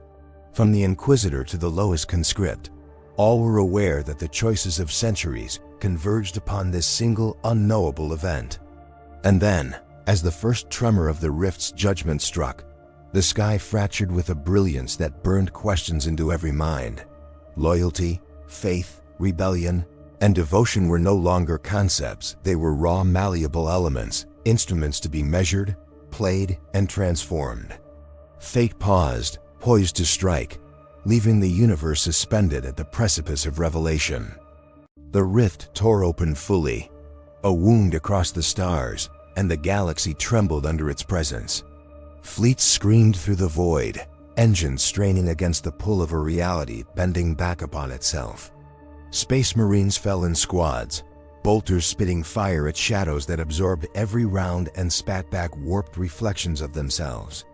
S1: From the Inquisitor to the lowest conscript, all were aware that the choices of centuries converged upon this single unknowable event. And then, as the first tremor of the rift's judgment struck, the sky fractured with a brilliance that burned questions into every mind. Loyalty, faith, rebellion, and devotion were no longer concepts. They were raw, malleable elements, instruments to be measured, played, and transformed. Fate paused, poised to strike, leaving the universe suspended at the precipice of revelation. The rift tore open fully, a wound across the stars, and the galaxy trembled under its presence. Fleets screamed through the void, engines straining against the pull of a reality bending back upon itself. Space Marines fell in squads, bolters spitting fire at shadows that absorbed every round and spat back warped reflections of themselves.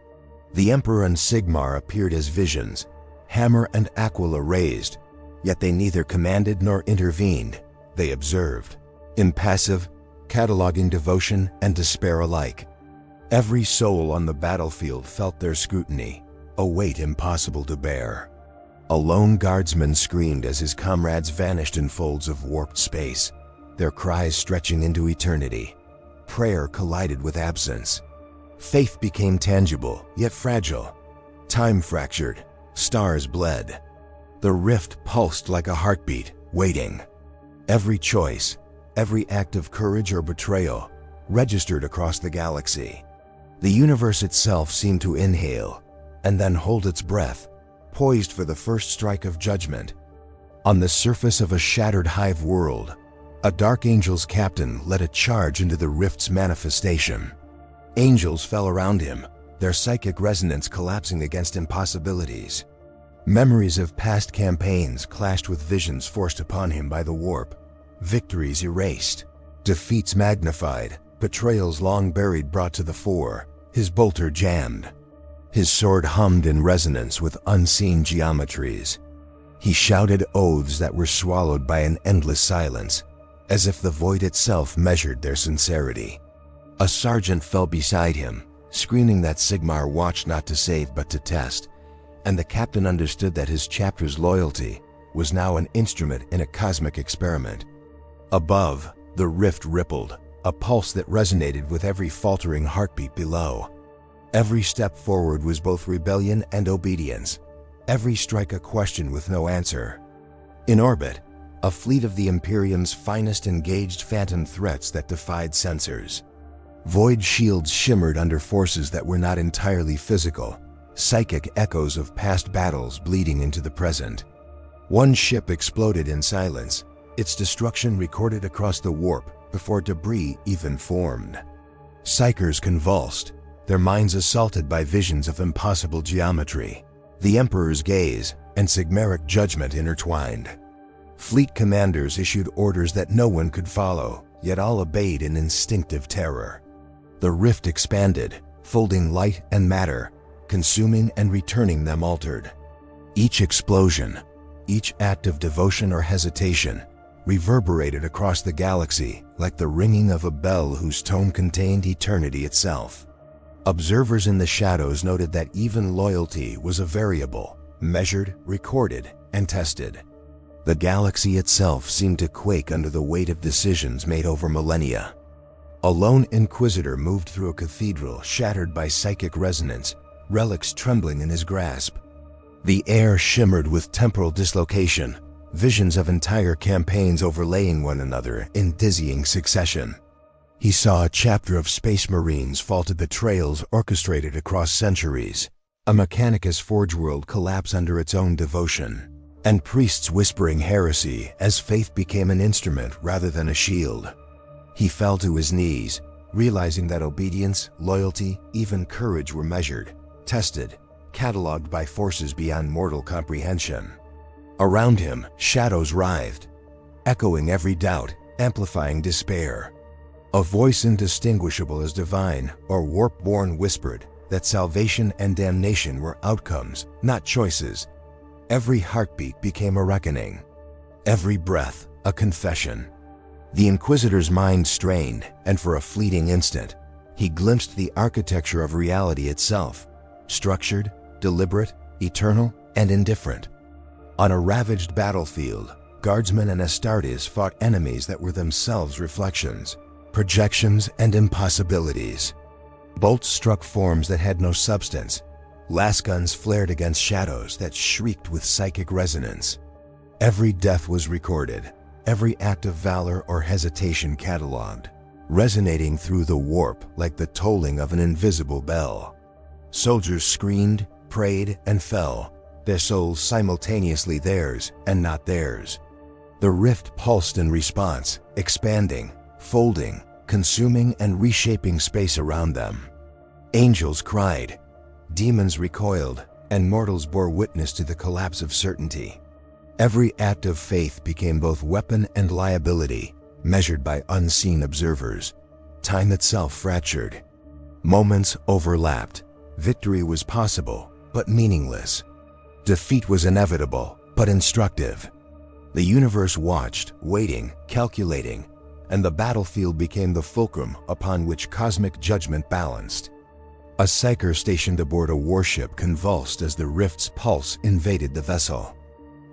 S1: The Emperor and Sigmar appeared as visions, hammer and aquila raised, yet they neither commanded nor intervened. They observed, impassive, cataloging devotion and despair alike. Every soul on the battlefield felt their scrutiny, a weight impossible to bear. A lone guardsman screamed as his comrades vanished in folds of warped space, their cries stretching into eternity. Prayer collided with absence. Faith became tangible, yet fragile. Time fractured, stars bled. The rift pulsed like a heartbeat, waiting. Every choice, every act of courage or betrayal, registered across the galaxy. The universe itself seemed to inhale, and then hold its breath, poised for the first strike of judgment. On the surface of a shattered hive world, a dark angel's captain led a charge into the rift's manifestation. Angels fell around him, their psychic resonance collapsing against impossibilities. Memories of past campaigns clashed with visions forced upon him by the warp, victories erased, defeats magnified, betrayals long buried brought to the fore. His bolter jammed. His sword hummed in resonance with unseen geometries. He shouted oaths that were swallowed by an endless silence, as if the void itself measured their sincerity. A sergeant fell beside him, screaming that Sigmar watched not to save but to test, and the captain understood that his chapter's loyalty was now an instrument in a cosmic experiment. Above, the rift rippled, a pulse that resonated with every faltering heartbeat below. Every step forward was both rebellion and obedience, every strike a question with no answer. In orbit, a fleet of the Imperium's finest engaged phantom threats that defied sensors. Void shields shimmered under forces that were not entirely physical, psychic echoes of past battles bleeding into the present. One ship exploded in silence, its destruction recorded across the warp before debris even formed. Psychers convulsed, their minds assaulted by visions of impossible geometry. The Emperor's gaze and Sigmaric judgment intertwined. Fleet commanders issued orders that no one could follow, yet all obeyed in instinctive terror. The rift expanded, folding light and matter, consuming and returning them altered. Each explosion, each act of devotion or hesitation, reverberated across the galaxy like the ringing of a bell whose tone contained eternity itself. Observers in the shadows noted that even loyalty was a variable, measured, recorded, and tested. The galaxy itself seemed to quake under the weight of decisions made over millennia. A lone inquisitor moved through a cathedral shattered by psychic resonance, relics trembling in his grasp. The air shimmered with temporal dislocation, visions of entire campaigns overlaying one another in dizzying succession. He saw a chapter of Space Marines fall to betrayals orchestrated across centuries, a Mechanicus forgeworld collapse under its own devotion, and priests whispering heresy as faith became an instrument rather than a shield. He fell to his knees, realizing that obedience, loyalty, even courage were measured, tested, cataloged by forces beyond mortal comprehension. Around him, shadows writhed. echoing every doubt, amplifying despair. A voice indistinguishable as divine or warp-born whispered that salvation and damnation were outcomes, not choices. Every heartbeat became a reckoning. Every breath, a confession. The Inquisitor's mind strained, and for a fleeting instant, he glimpsed the architecture of reality itself, structured, deliberate, eternal, and indifferent. On a ravaged battlefield, guardsmen and Astartes fought enemies that were themselves reflections, projections, and impossibilities. Bolts struck forms that had no substance. Lasguns flared against shadows that shrieked with psychic resonance. Every death was recorded, every act of valor or hesitation catalogued, resonating through the warp like the tolling of an invisible bell. Soldiers screamed, prayed, and fell, their souls simultaneously theirs and not theirs. The rift pulsed in response, expanding, folding, consuming and reshaping space around them. Angels cried, demons recoiled, and mortals bore witness to the collapse of certainty. Every act of faith became both weapon and liability, measured by unseen observers. Time itself fractured. Moments overlapped. Victory was possible, but meaningless. Defeat was inevitable, but instructive. The universe watched, waiting, calculating, and the battlefield became the fulcrum upon which cosmic judgment balanced. A psyker stationed aboard a warship convulsed as the rift's pulse invaded the vessel.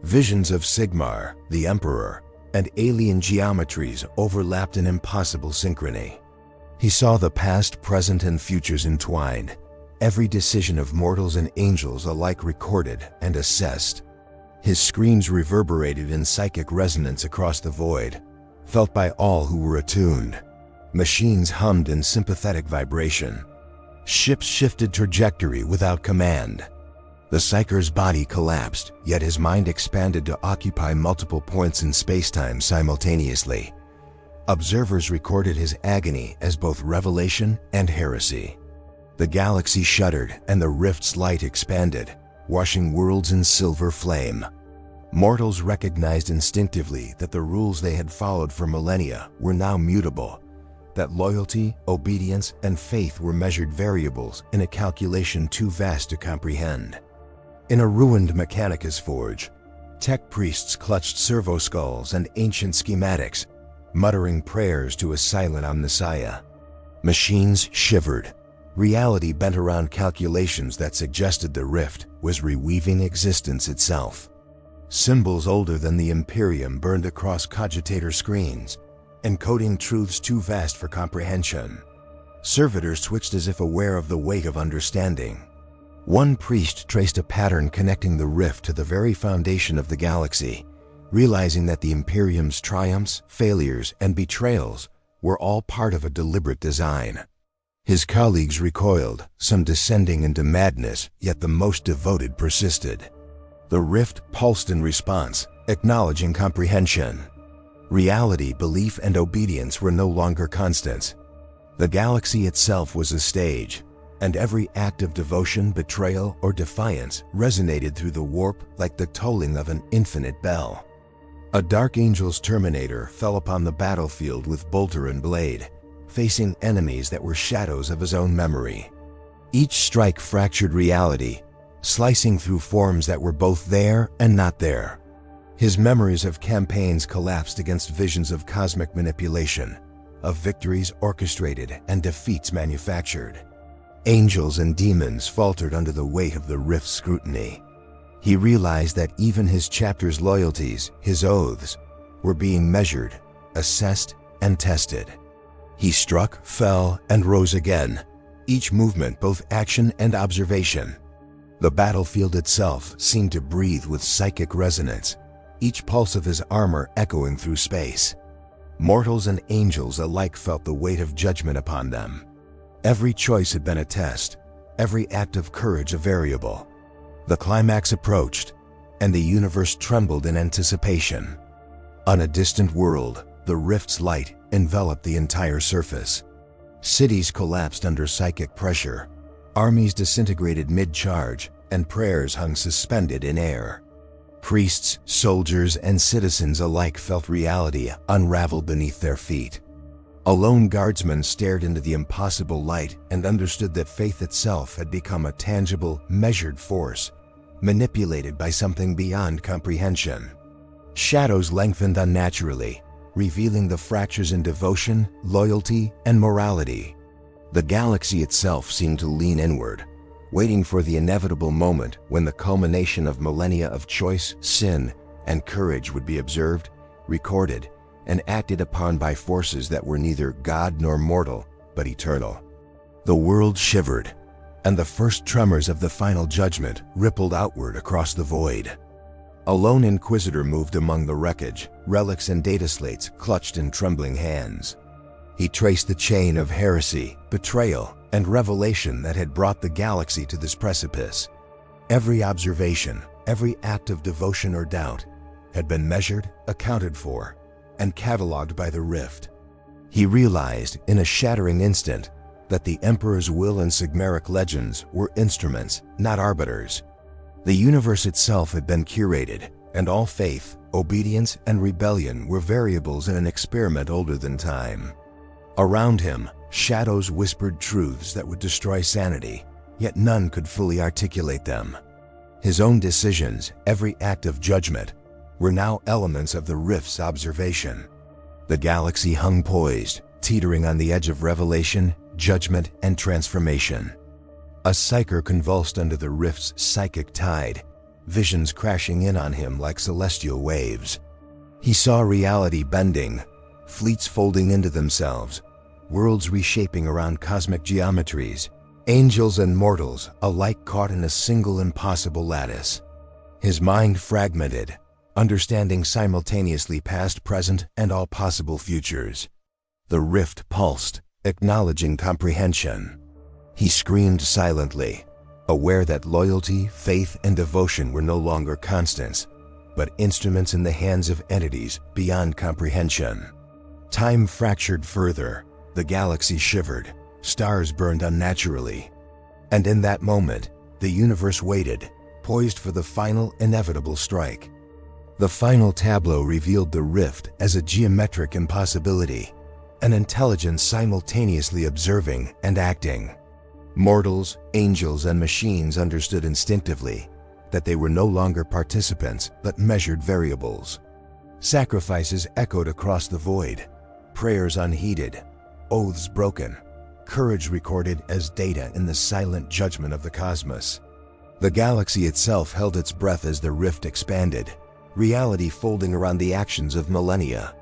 S1: Visions of Sigmar, the Emperor, and alien geometries overlapped in impossible synchrony. He saw the past, present, and futures entwined, every decision of mortals and angels alike recorded and assessed. His screams reverberated in psychic resonance across the void, felt by all who were attuned. Machines hummed in sympathetic vibration. Ships shifted trajectory without command. The psyker's body collapsed, yet his mind expanded to occupy multiple points in spacetime simultaneously. Observers recorded his agony as both revelation and heresy. The galaxy shuddered and the rift's light expanded, washing worlds in silver flame. Mortals recognized instinctively that the rules they had followed for millennia were now mutable, that loyalty, obedience, and faith were measured variables in a calculation too vast to comprehend. In a ruined Mechanicus forge, tech priests clutched servo skulls and ancient schematics, muttering prayers to a silent omnissiah. Machines shivered. Reality bent around calculations that suggested the rift was reweaving existence itself. Symbols older than the Imperium burned across cogitator screens, encoding truths too vast for comprehension. Servitors twitched as if aware of the weight of understanding. One priest traced a pattern connecting the rift to the very foundation of the galaxy, realizing that the Imperium's triumphs, failures, and betrayals were all part of a deliberate design. His colleagues recoiled, some descending into madness, yet the most devoted persisted. The rift pulsed in response, acknowledging comprehension. Reality, belief, and obedience were no longer constants. The galaxy itself was a stage, and every act of devotion, betrayal, or defiance resonated through the warp like the tolling of an infinite bell. A dark angel's terminator fell upon the battlefield with bolter and blade, facing enemies that were shadows of his own memory. Each strike fractured reality, slicing through forms that were both there and not there. His memories of campaigns collapsed against visions of cosmic manipulation, of victories orchestrated and defeats manufactured. Angels and demons faltered under the weight of the rift's scrutiny. He realized that even his chapter's loyalties, his oaths, were being measured, assessed, and tested. He struck, fell, and rose again, each movement both action and observation. The battlefield itself seemed to breathe with psychic resonance, each pulse of his armor echoing through space. Mortals and angels alike felt the weight of judgment upon them. Every choice had been a test, every act of courage a variable. The climax approached, and the universe trembled in anticipation. On a distant world, the rift's light enveloped the entire surface. Cities collapsed under psychic pressure, armies disintegrated mid-charge, and prayers hung suspended in air. Priests, soldiers, and citizens alike felt reality unravel beneath their feet. A lone guardsman stared into the impossible light and understood that faith itself had become a tangible, measured force, manipulated by something beyond comprehension. Shadows lengthened unnaturally, revealing the fractures in devotion, loyalty, and morality. The galaxy itself seemed to lean inward, waiting for the inevitable moment when the culmination of millennia of choice, sin, and courage would be observed, recorded, and acted upon by forces that were neither God nor mortal, but eternal. The world shivered, and the first tremors of the final judgment rippled outward across the void. A lone inquisitor moved among the wreckage, relics and data slates clutched in trembling hands. He traced the chain of heresy, betrayal, and revelation that had brought the galaxy to this precipice. Every observation, every act of devotion or doubt, had been measured, accounted for, and cataloged by the Rift. He realized in a shattering instant that the Emperor's will and Sigmaric legends were instruments, not arbiters. The universe itself had been curated, and all faith, obedience, and rebellion were variables in an experiment older than time. Around him, shadows whispered truths that would destroy sanity, yet none could fully articulate them. His own decisions, every act of judgment, were now elements of the Rift's observation. The galaxy hung poised, teetering on the edge of revelation, judgment, and transformation. A psyker convulsed under the Rift's psychic tide, visions crashing in on him like celestial waves. He saw reality bending, fleets folding into themselves, worlds reshaping around cosmic geometries, angels and mortals alike caught in a single impossible lattice. His mind fragmented, understanding simultaneously past, present, and all possible futures. The Rift pulsed, acknowledging comprehension. He screamed silently, aware that loyalty, faith, and devotion were no longer constants, but instruments in the hands of entities beyond comprehension. Time fractured further, the galaxy shivered, stars burned unnaturally. And in that moment, the universe waited, poised for the final, inevitable strike. The final tableau revealed the Rift as a geometric impossibility, an intelligence simultaneously observing and acting. Mortals, angels, and machines understood instinctively that they were no longer participants but measured variables. Sacrifices echoed across the void, prayers unheeded, oaths broken, courage recorded as data in the silent judgment of the cosmos. The galaxy itself held its breath as the Rift expanded, reality folding around the actions of millennia.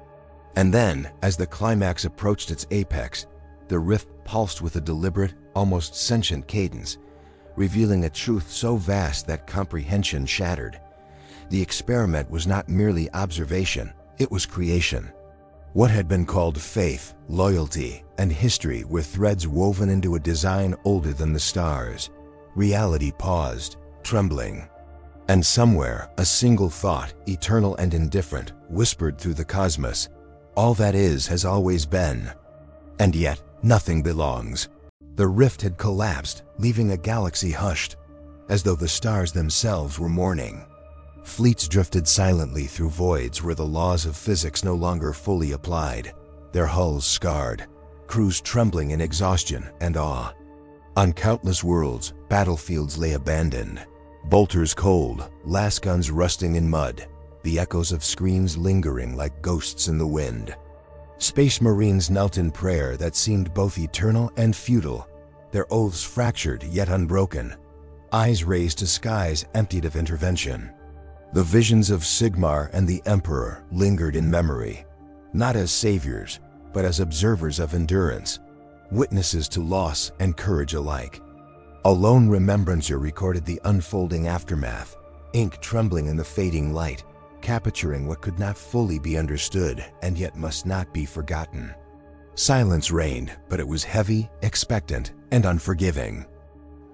S1: And then, as the climax approached its apex, the Rift pulsed with a deliberate, almost sentient cadence, revealing a truth so vast that comprehension shattered. The experiment was not merely observation, it was creation. What had been called faith, loyalty, and history were threads woven into a design older than the stars. Reality paused, trembling. And somewhere, a single thought, eternal and indifferent, whispered through the cosmos, "All that is has always been." And yet, nothing belongs. The Rift had collapsed, leaving a galaxy hushed, as though the stars themselves were mourning. Fleets drifted silently through voids where the laws of physics no longer fully applied, their hulls scarred, crews trembling in exhaustion and awe. On countless worlds, battlefields lay abandoned, bolters cold, lasguns rusting in mud, the echoes of screams lingering like ghosts in the wind. Space Marines knelt in prayer that seemed both eternal and futile, their oaths fractured yet unbroken, eyes raised to skies emptied of intervention. The visions of Sigmar and the Emperor lingered in memory, not as saviors, but as observers of endurance, witnesses to loss and courage alike. A lone remembrancer recorded the unfolding aftermath, ink trembling in the fading light, capturing what could not fully be understood and yet must not be forgotten. Silence reigned, but it was heavy, expectant, and unforgiving.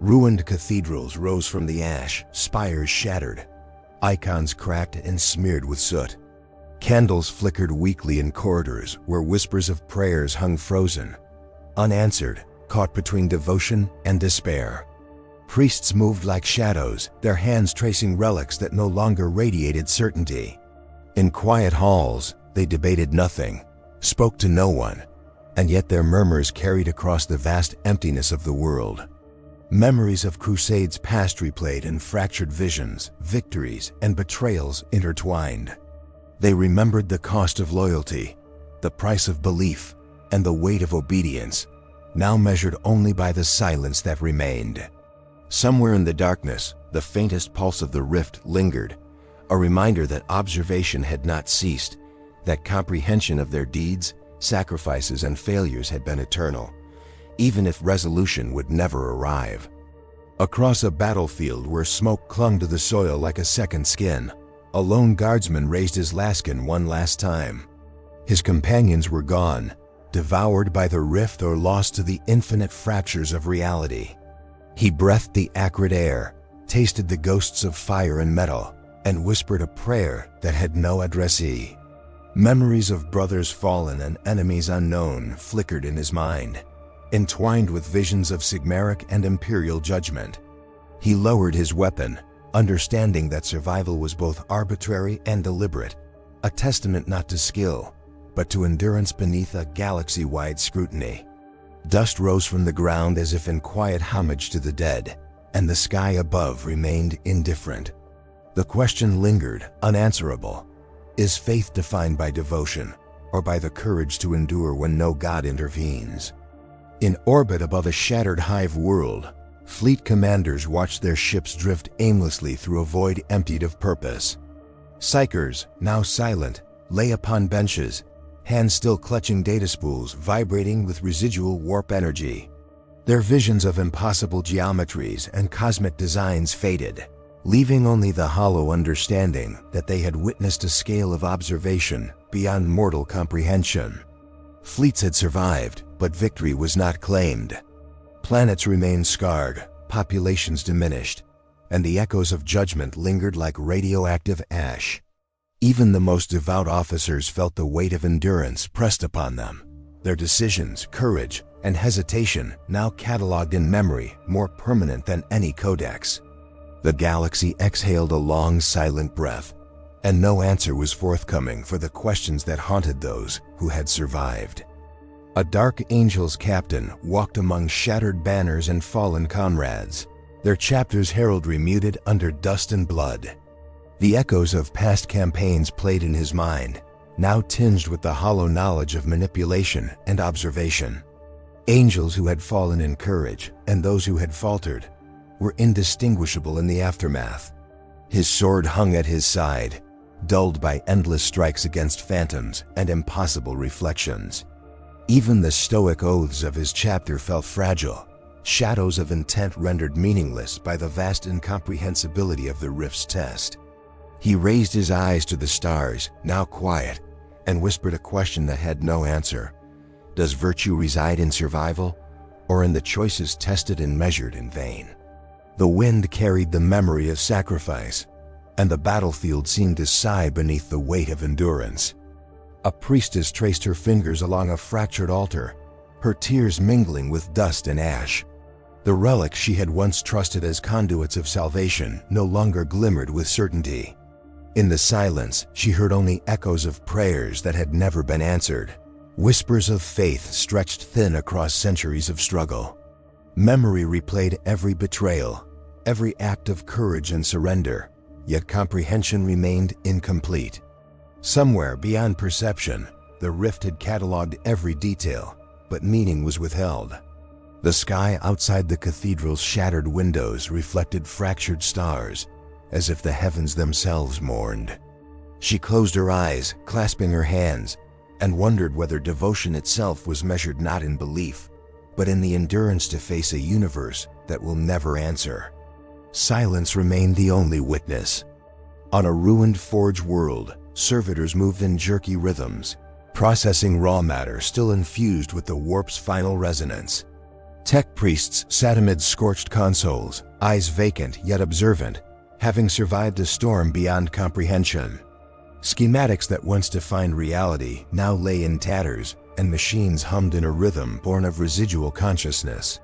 S1: Ruined cathedrals rose from the ash, spires shattered, icons cracked and smeared with soot. Candles flickered weakly in corridors where whispers of prayers hung frozen, unanswered, caught between devotion and despair. Priests moved like shadows, their hands tracing relics that no longer radiated certainty. In quiet halls, they debated nothing, spoke to no one, and yet their murmurs carried across the vast emptiness of the world. Memories of crusades past replayed and fractured visions, victories, and betrayals intertwined. They remembered the cost of loyalty, the price of belief, and the weight of obedience, now measured only by the silence that remained. Somewhere in the darkness, the faintest pulse of the rift lingered, a reminder that observation had not ceased, that comprehension of their deeds, sacrifices, and failures had been eternal, even if resolution would never arrive. Across a battlefield where smoke clung to the soil like a second skin, a lone guardsman raised his lascan one last time. His companions were gone, devoured by the rift or lost to the infinite fractures of reality. He breathed the acrid air, tasted the ghosts of fire and metal, and whispered a prayer that had no addressee. Memories of brothers fallen and enemies unknown flickered in his mind, entwined with visions of Sigmaric and Imperial judgment. He lowered his weapon, understanding that survival was both arbitrary and deliberate, a testament not to skill, but to endurance beneath a galaxy-wide scrutiny. Dust rose from the ground as if in quiet homage to the dead, and the sky above remained indifferent. The question lingered, unanswerable. Is faith defined by devotion, or by the courage to endure when no god intervenes? In orbit above a shattered hive world, fleet commanders watched their ships drift aimlessly through a void emptied of purpose. Psychers, now silent, lay upon benches, hands still clutching data spools vibrating with residual warp energy. Their visions of impossible geometries and cosmic designs faded, leaving only the hollow understanding that they had witnessed a scale of observation beyond mortal comprehension. Fleets had survived, but victory was not claimed. Planets remained scarred, populations diminished, and the echoes of judgment lingered like radioactive ash. Even the most devout officers felt the weight of endurance pressed upon them, their decisions, courage, and hesitation now cataloged in memory more permanent than any codex. The galaxy exhaled a long, silent breath, and no answer was forthcoming for the questions that haunted those who had survived. A dark angel's captain walked among shattered banners and fallen comrades, their chapters' heraldry muted under dust and blood. The echoes of past campaigns played in his mind, now tinged with the hollow knowledge of manipulation and observation. Angels who had fallen in courage and those who had faltered were indistinguishable in the aftermath. His sword hung at his side, dulled by endless strikes against phantoms and impossible reflections. Even the stoic oaths of his chapter felt fragile, shadows of intent rendered meaningless by the vast incomprehensibility of the rift's test. He raised his eyes to the stars, now quiet, and whispered a question that had no answer. Does virtue reside in survival, or in the choices tested and measured in vain? The wind carried the memory of sacrifice, and the battlefield seemed to sigh beneath the weight of endurance. A priestess traced her fingers along a fractured altar, her tears mingling with dust and ash. The relics she had once trusted as conduits of salvation no longer glimmered with certainty. In the silence, she heard only echoes of prayers that had never been answered, whispers of faith stretched thin across centuries of struggle. Memory replayed every betrayal, every act of courage and surrender, yet comprehension remained incomplete. Somewhere beyond perception, the rift had cataloged every detail, but meaning was withheld. The sky outside the cathedral's shattered windows reflected fractured stars, as if the heavens themselves mourned. She closed her eyes, clasping her hands, and wondered whether devotion itself was measured not in belief, but in the endurance to face a universe that will never answer. Silence remained the only witness. On a ruined forge world, servitors moved in jerky rhythms, processing raw matter still infused with the warp's final resonance. Tech priests sat amid scorched consoles, eyes vacant yet observant, having survived a storm beyond comprehension. Schematics that once defined reality now lay in tatters, and machines hummed in a rhythm born of residual consciousness.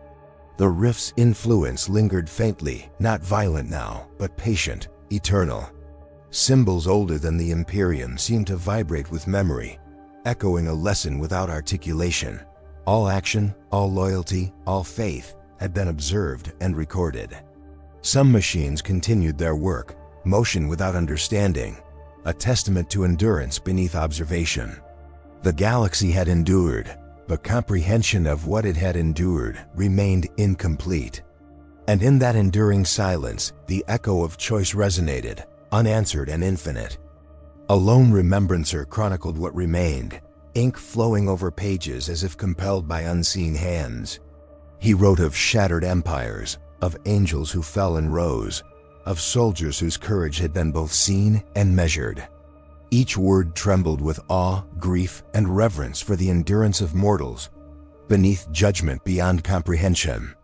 S1: The rift's influence lingered faintly, not violent now, but patient, eternal. Symbols older than the Imperium seemed to vibrate with memory, echoing a lesson without articulation. All action, all loyalty, all faith had been observed and recorded. Some machines continued their work, motion without understanding, a testament to endurance beneath observation. The galaxy had endured, but comprehension of what it had endured remained incomplete. And in that enduring silence, the echo of choice resonated, unanswered and infinite. A lone remembrancer chronicled what remained, ink flowing over pages as if compelled by unseen hands. He wrote of shattered empires, of angels who fell and rose, of soldiers whose courage had been both seen and measured. Each word trembled with awe, grief, and reverence for the endurance of mortals, beneath judgment beyond comprehension.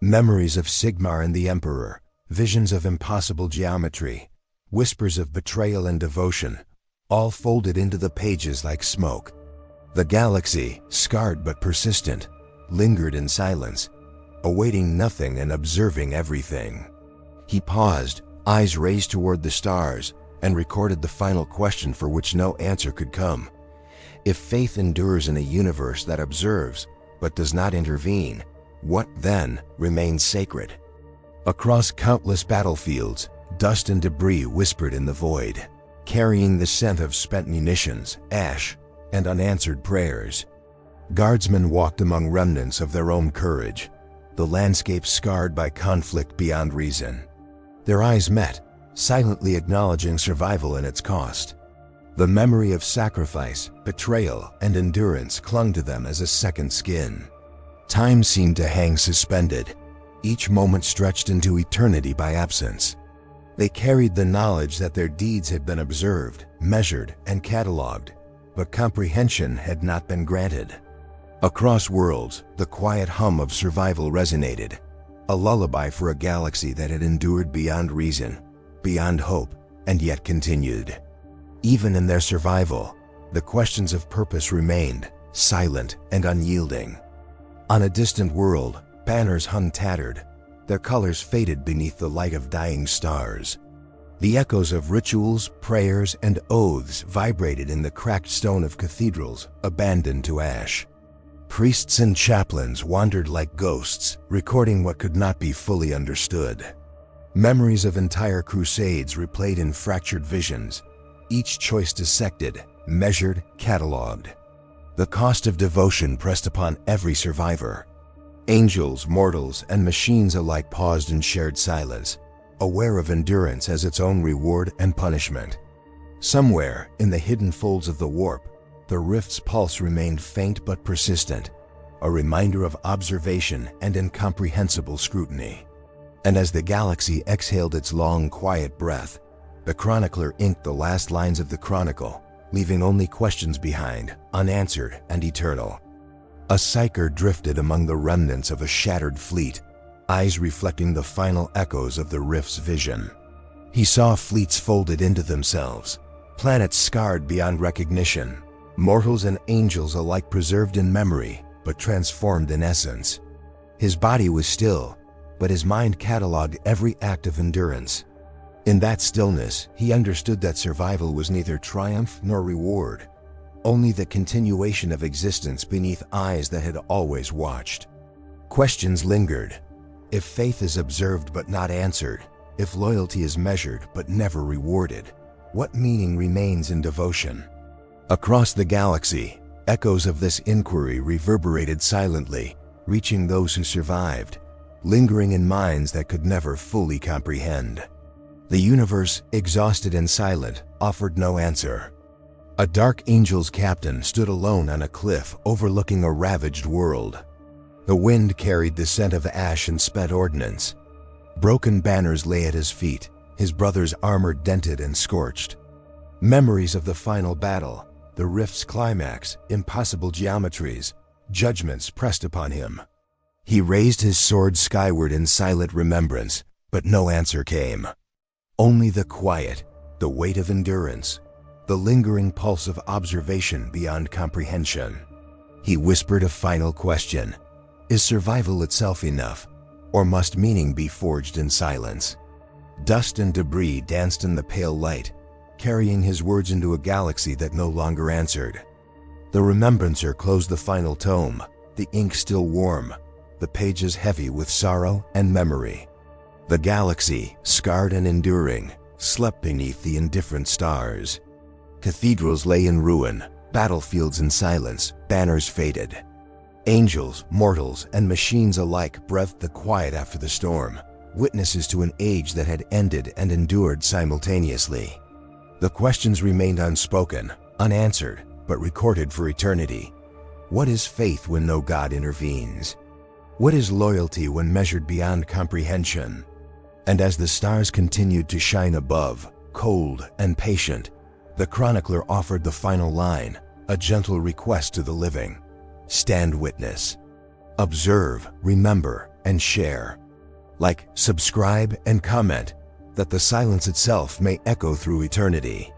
S1: Memories of Sigmar and the Emperor, visions of impossible geometry, whispers of betrayal and devotion, all folded into the pages like smoke. The galaxy, scarred but persistent, lingered in silence, awaiting nothing and observing everything. He paused, eyes raised toward the stars, and recorded the final question for which no answer could come. If faith endures in a universe that observes but does not intervene, what then remains sacred? Across countless battlefields, dust and debris whispered in the void, carrying the scent of spent munitions, ash, and unanswered prayers. Guardsmen walked among remnants of their own courage, the landscape scarred by conflict beyond reason. Their eyes met, silently acknowledging survival and its cost. The memory of sacrifice, betrayal, and endurance clung to them as a second skin. Time seemed to hang suspended, each moment stretched into eternity by absence. They carried the knowledge that their deeds had been observed, measured, and catalogued, but comprehension had not been granted. Across worlds, the quiet hum of survival resonated, a lullaby for a galaxy that had endured beyond reason, beyond hope, and yet continued. Even in their survival, the questions of purpose remained, silent and unyielding. On a distant world, banners hung tattered, their colors faded beneath the light of dying stars. The echoes of rituals, prayers, and oaths vibrated in the cracked stone of cathedrals, abandoned to ash. Priests and chaplains wandered like ghosts, recording what could not be fully understood. Memories of entire crusades replayed in fractured visions, each choice dissected, measured, catalogued. The cost of devotion pressed upon every survivor. Angels, mortals, and machines alike paused in shared silence, aware of endurance as its own reward and punishment. Somewhere, in the hidden folds of the warp, the rift's pulse remained faint but persistent, a reminder of observation and incomprehensible scrutiny. And as the galaxy exhaled its long, quiet breath, the chronicler inked the last lines of the chronicle, leaving only questions behind, unanswered and eternal. A psyker drifted among the remnants of a shattered fleet, eyes reflecting the final echoes of the rift's vision. He saw fleets folded into themselves, planets scarred beyond recognition, mortals and angels alike preserved in memory, but transformed in essence. His body was still, but his mind catalogued every act of endurance. In that stillness, he understood that survival was neither triumph nor reward, only the continuation of existence beneath eyes that had always watched. Questions lingered. If faith is observed but not answered, if loyalty is measured but never rewarded, what meaning remains in devotion? Across the galaxy, echoes of this inquiry reverberated silently, reaching those who survived, lingering in minds that could never fully comprehend. The universe, exhausted and silent, offered no answer. A dark angel's captain stood alone on a cliff overlooking a ravaged world. The wind carried the scent of ash and spent ordnance. Broken banners lay at his feet, his brother's armor dented and scorched. Memories of the final battle, the rift's climax, impossible geometries, judgments pressed upon him. He raised his sword skyward in silent remembrance, but no answer came. Only the quiet, the weight of endurance, the lingering pulse of observation beyond comprehension. He whispered a final question. Is survival itself enough, Or must meaning be forged in silence? Dust and debris danced in the pale light, carrying his words into a galaxy that no longer answered. The remembrancer closed the final tome, the ink still warm, the pages heavy with sorrow and memory. The galaxy, scarred and enduring, slept beneath the indifferent stars. Cathedrals lay in ruin, battlefields in silence, banners faded. Angels, mortals, and machines alike breathed the quiet after the storm, witnesses to an age that had ended and endured simultaneously. The questions remained unspoken, unanswered, but recorded for eternity. What is faith when no God intervenes? What is loyalty when measured beyond comprehension? And as the stars continued to shine above, cold and patient, the chronicler offered the final line, a gentle request to the living. Stand witness. Observe, remember, and share. Like, subscribe, and comment, that the silence itself may echo through eternity.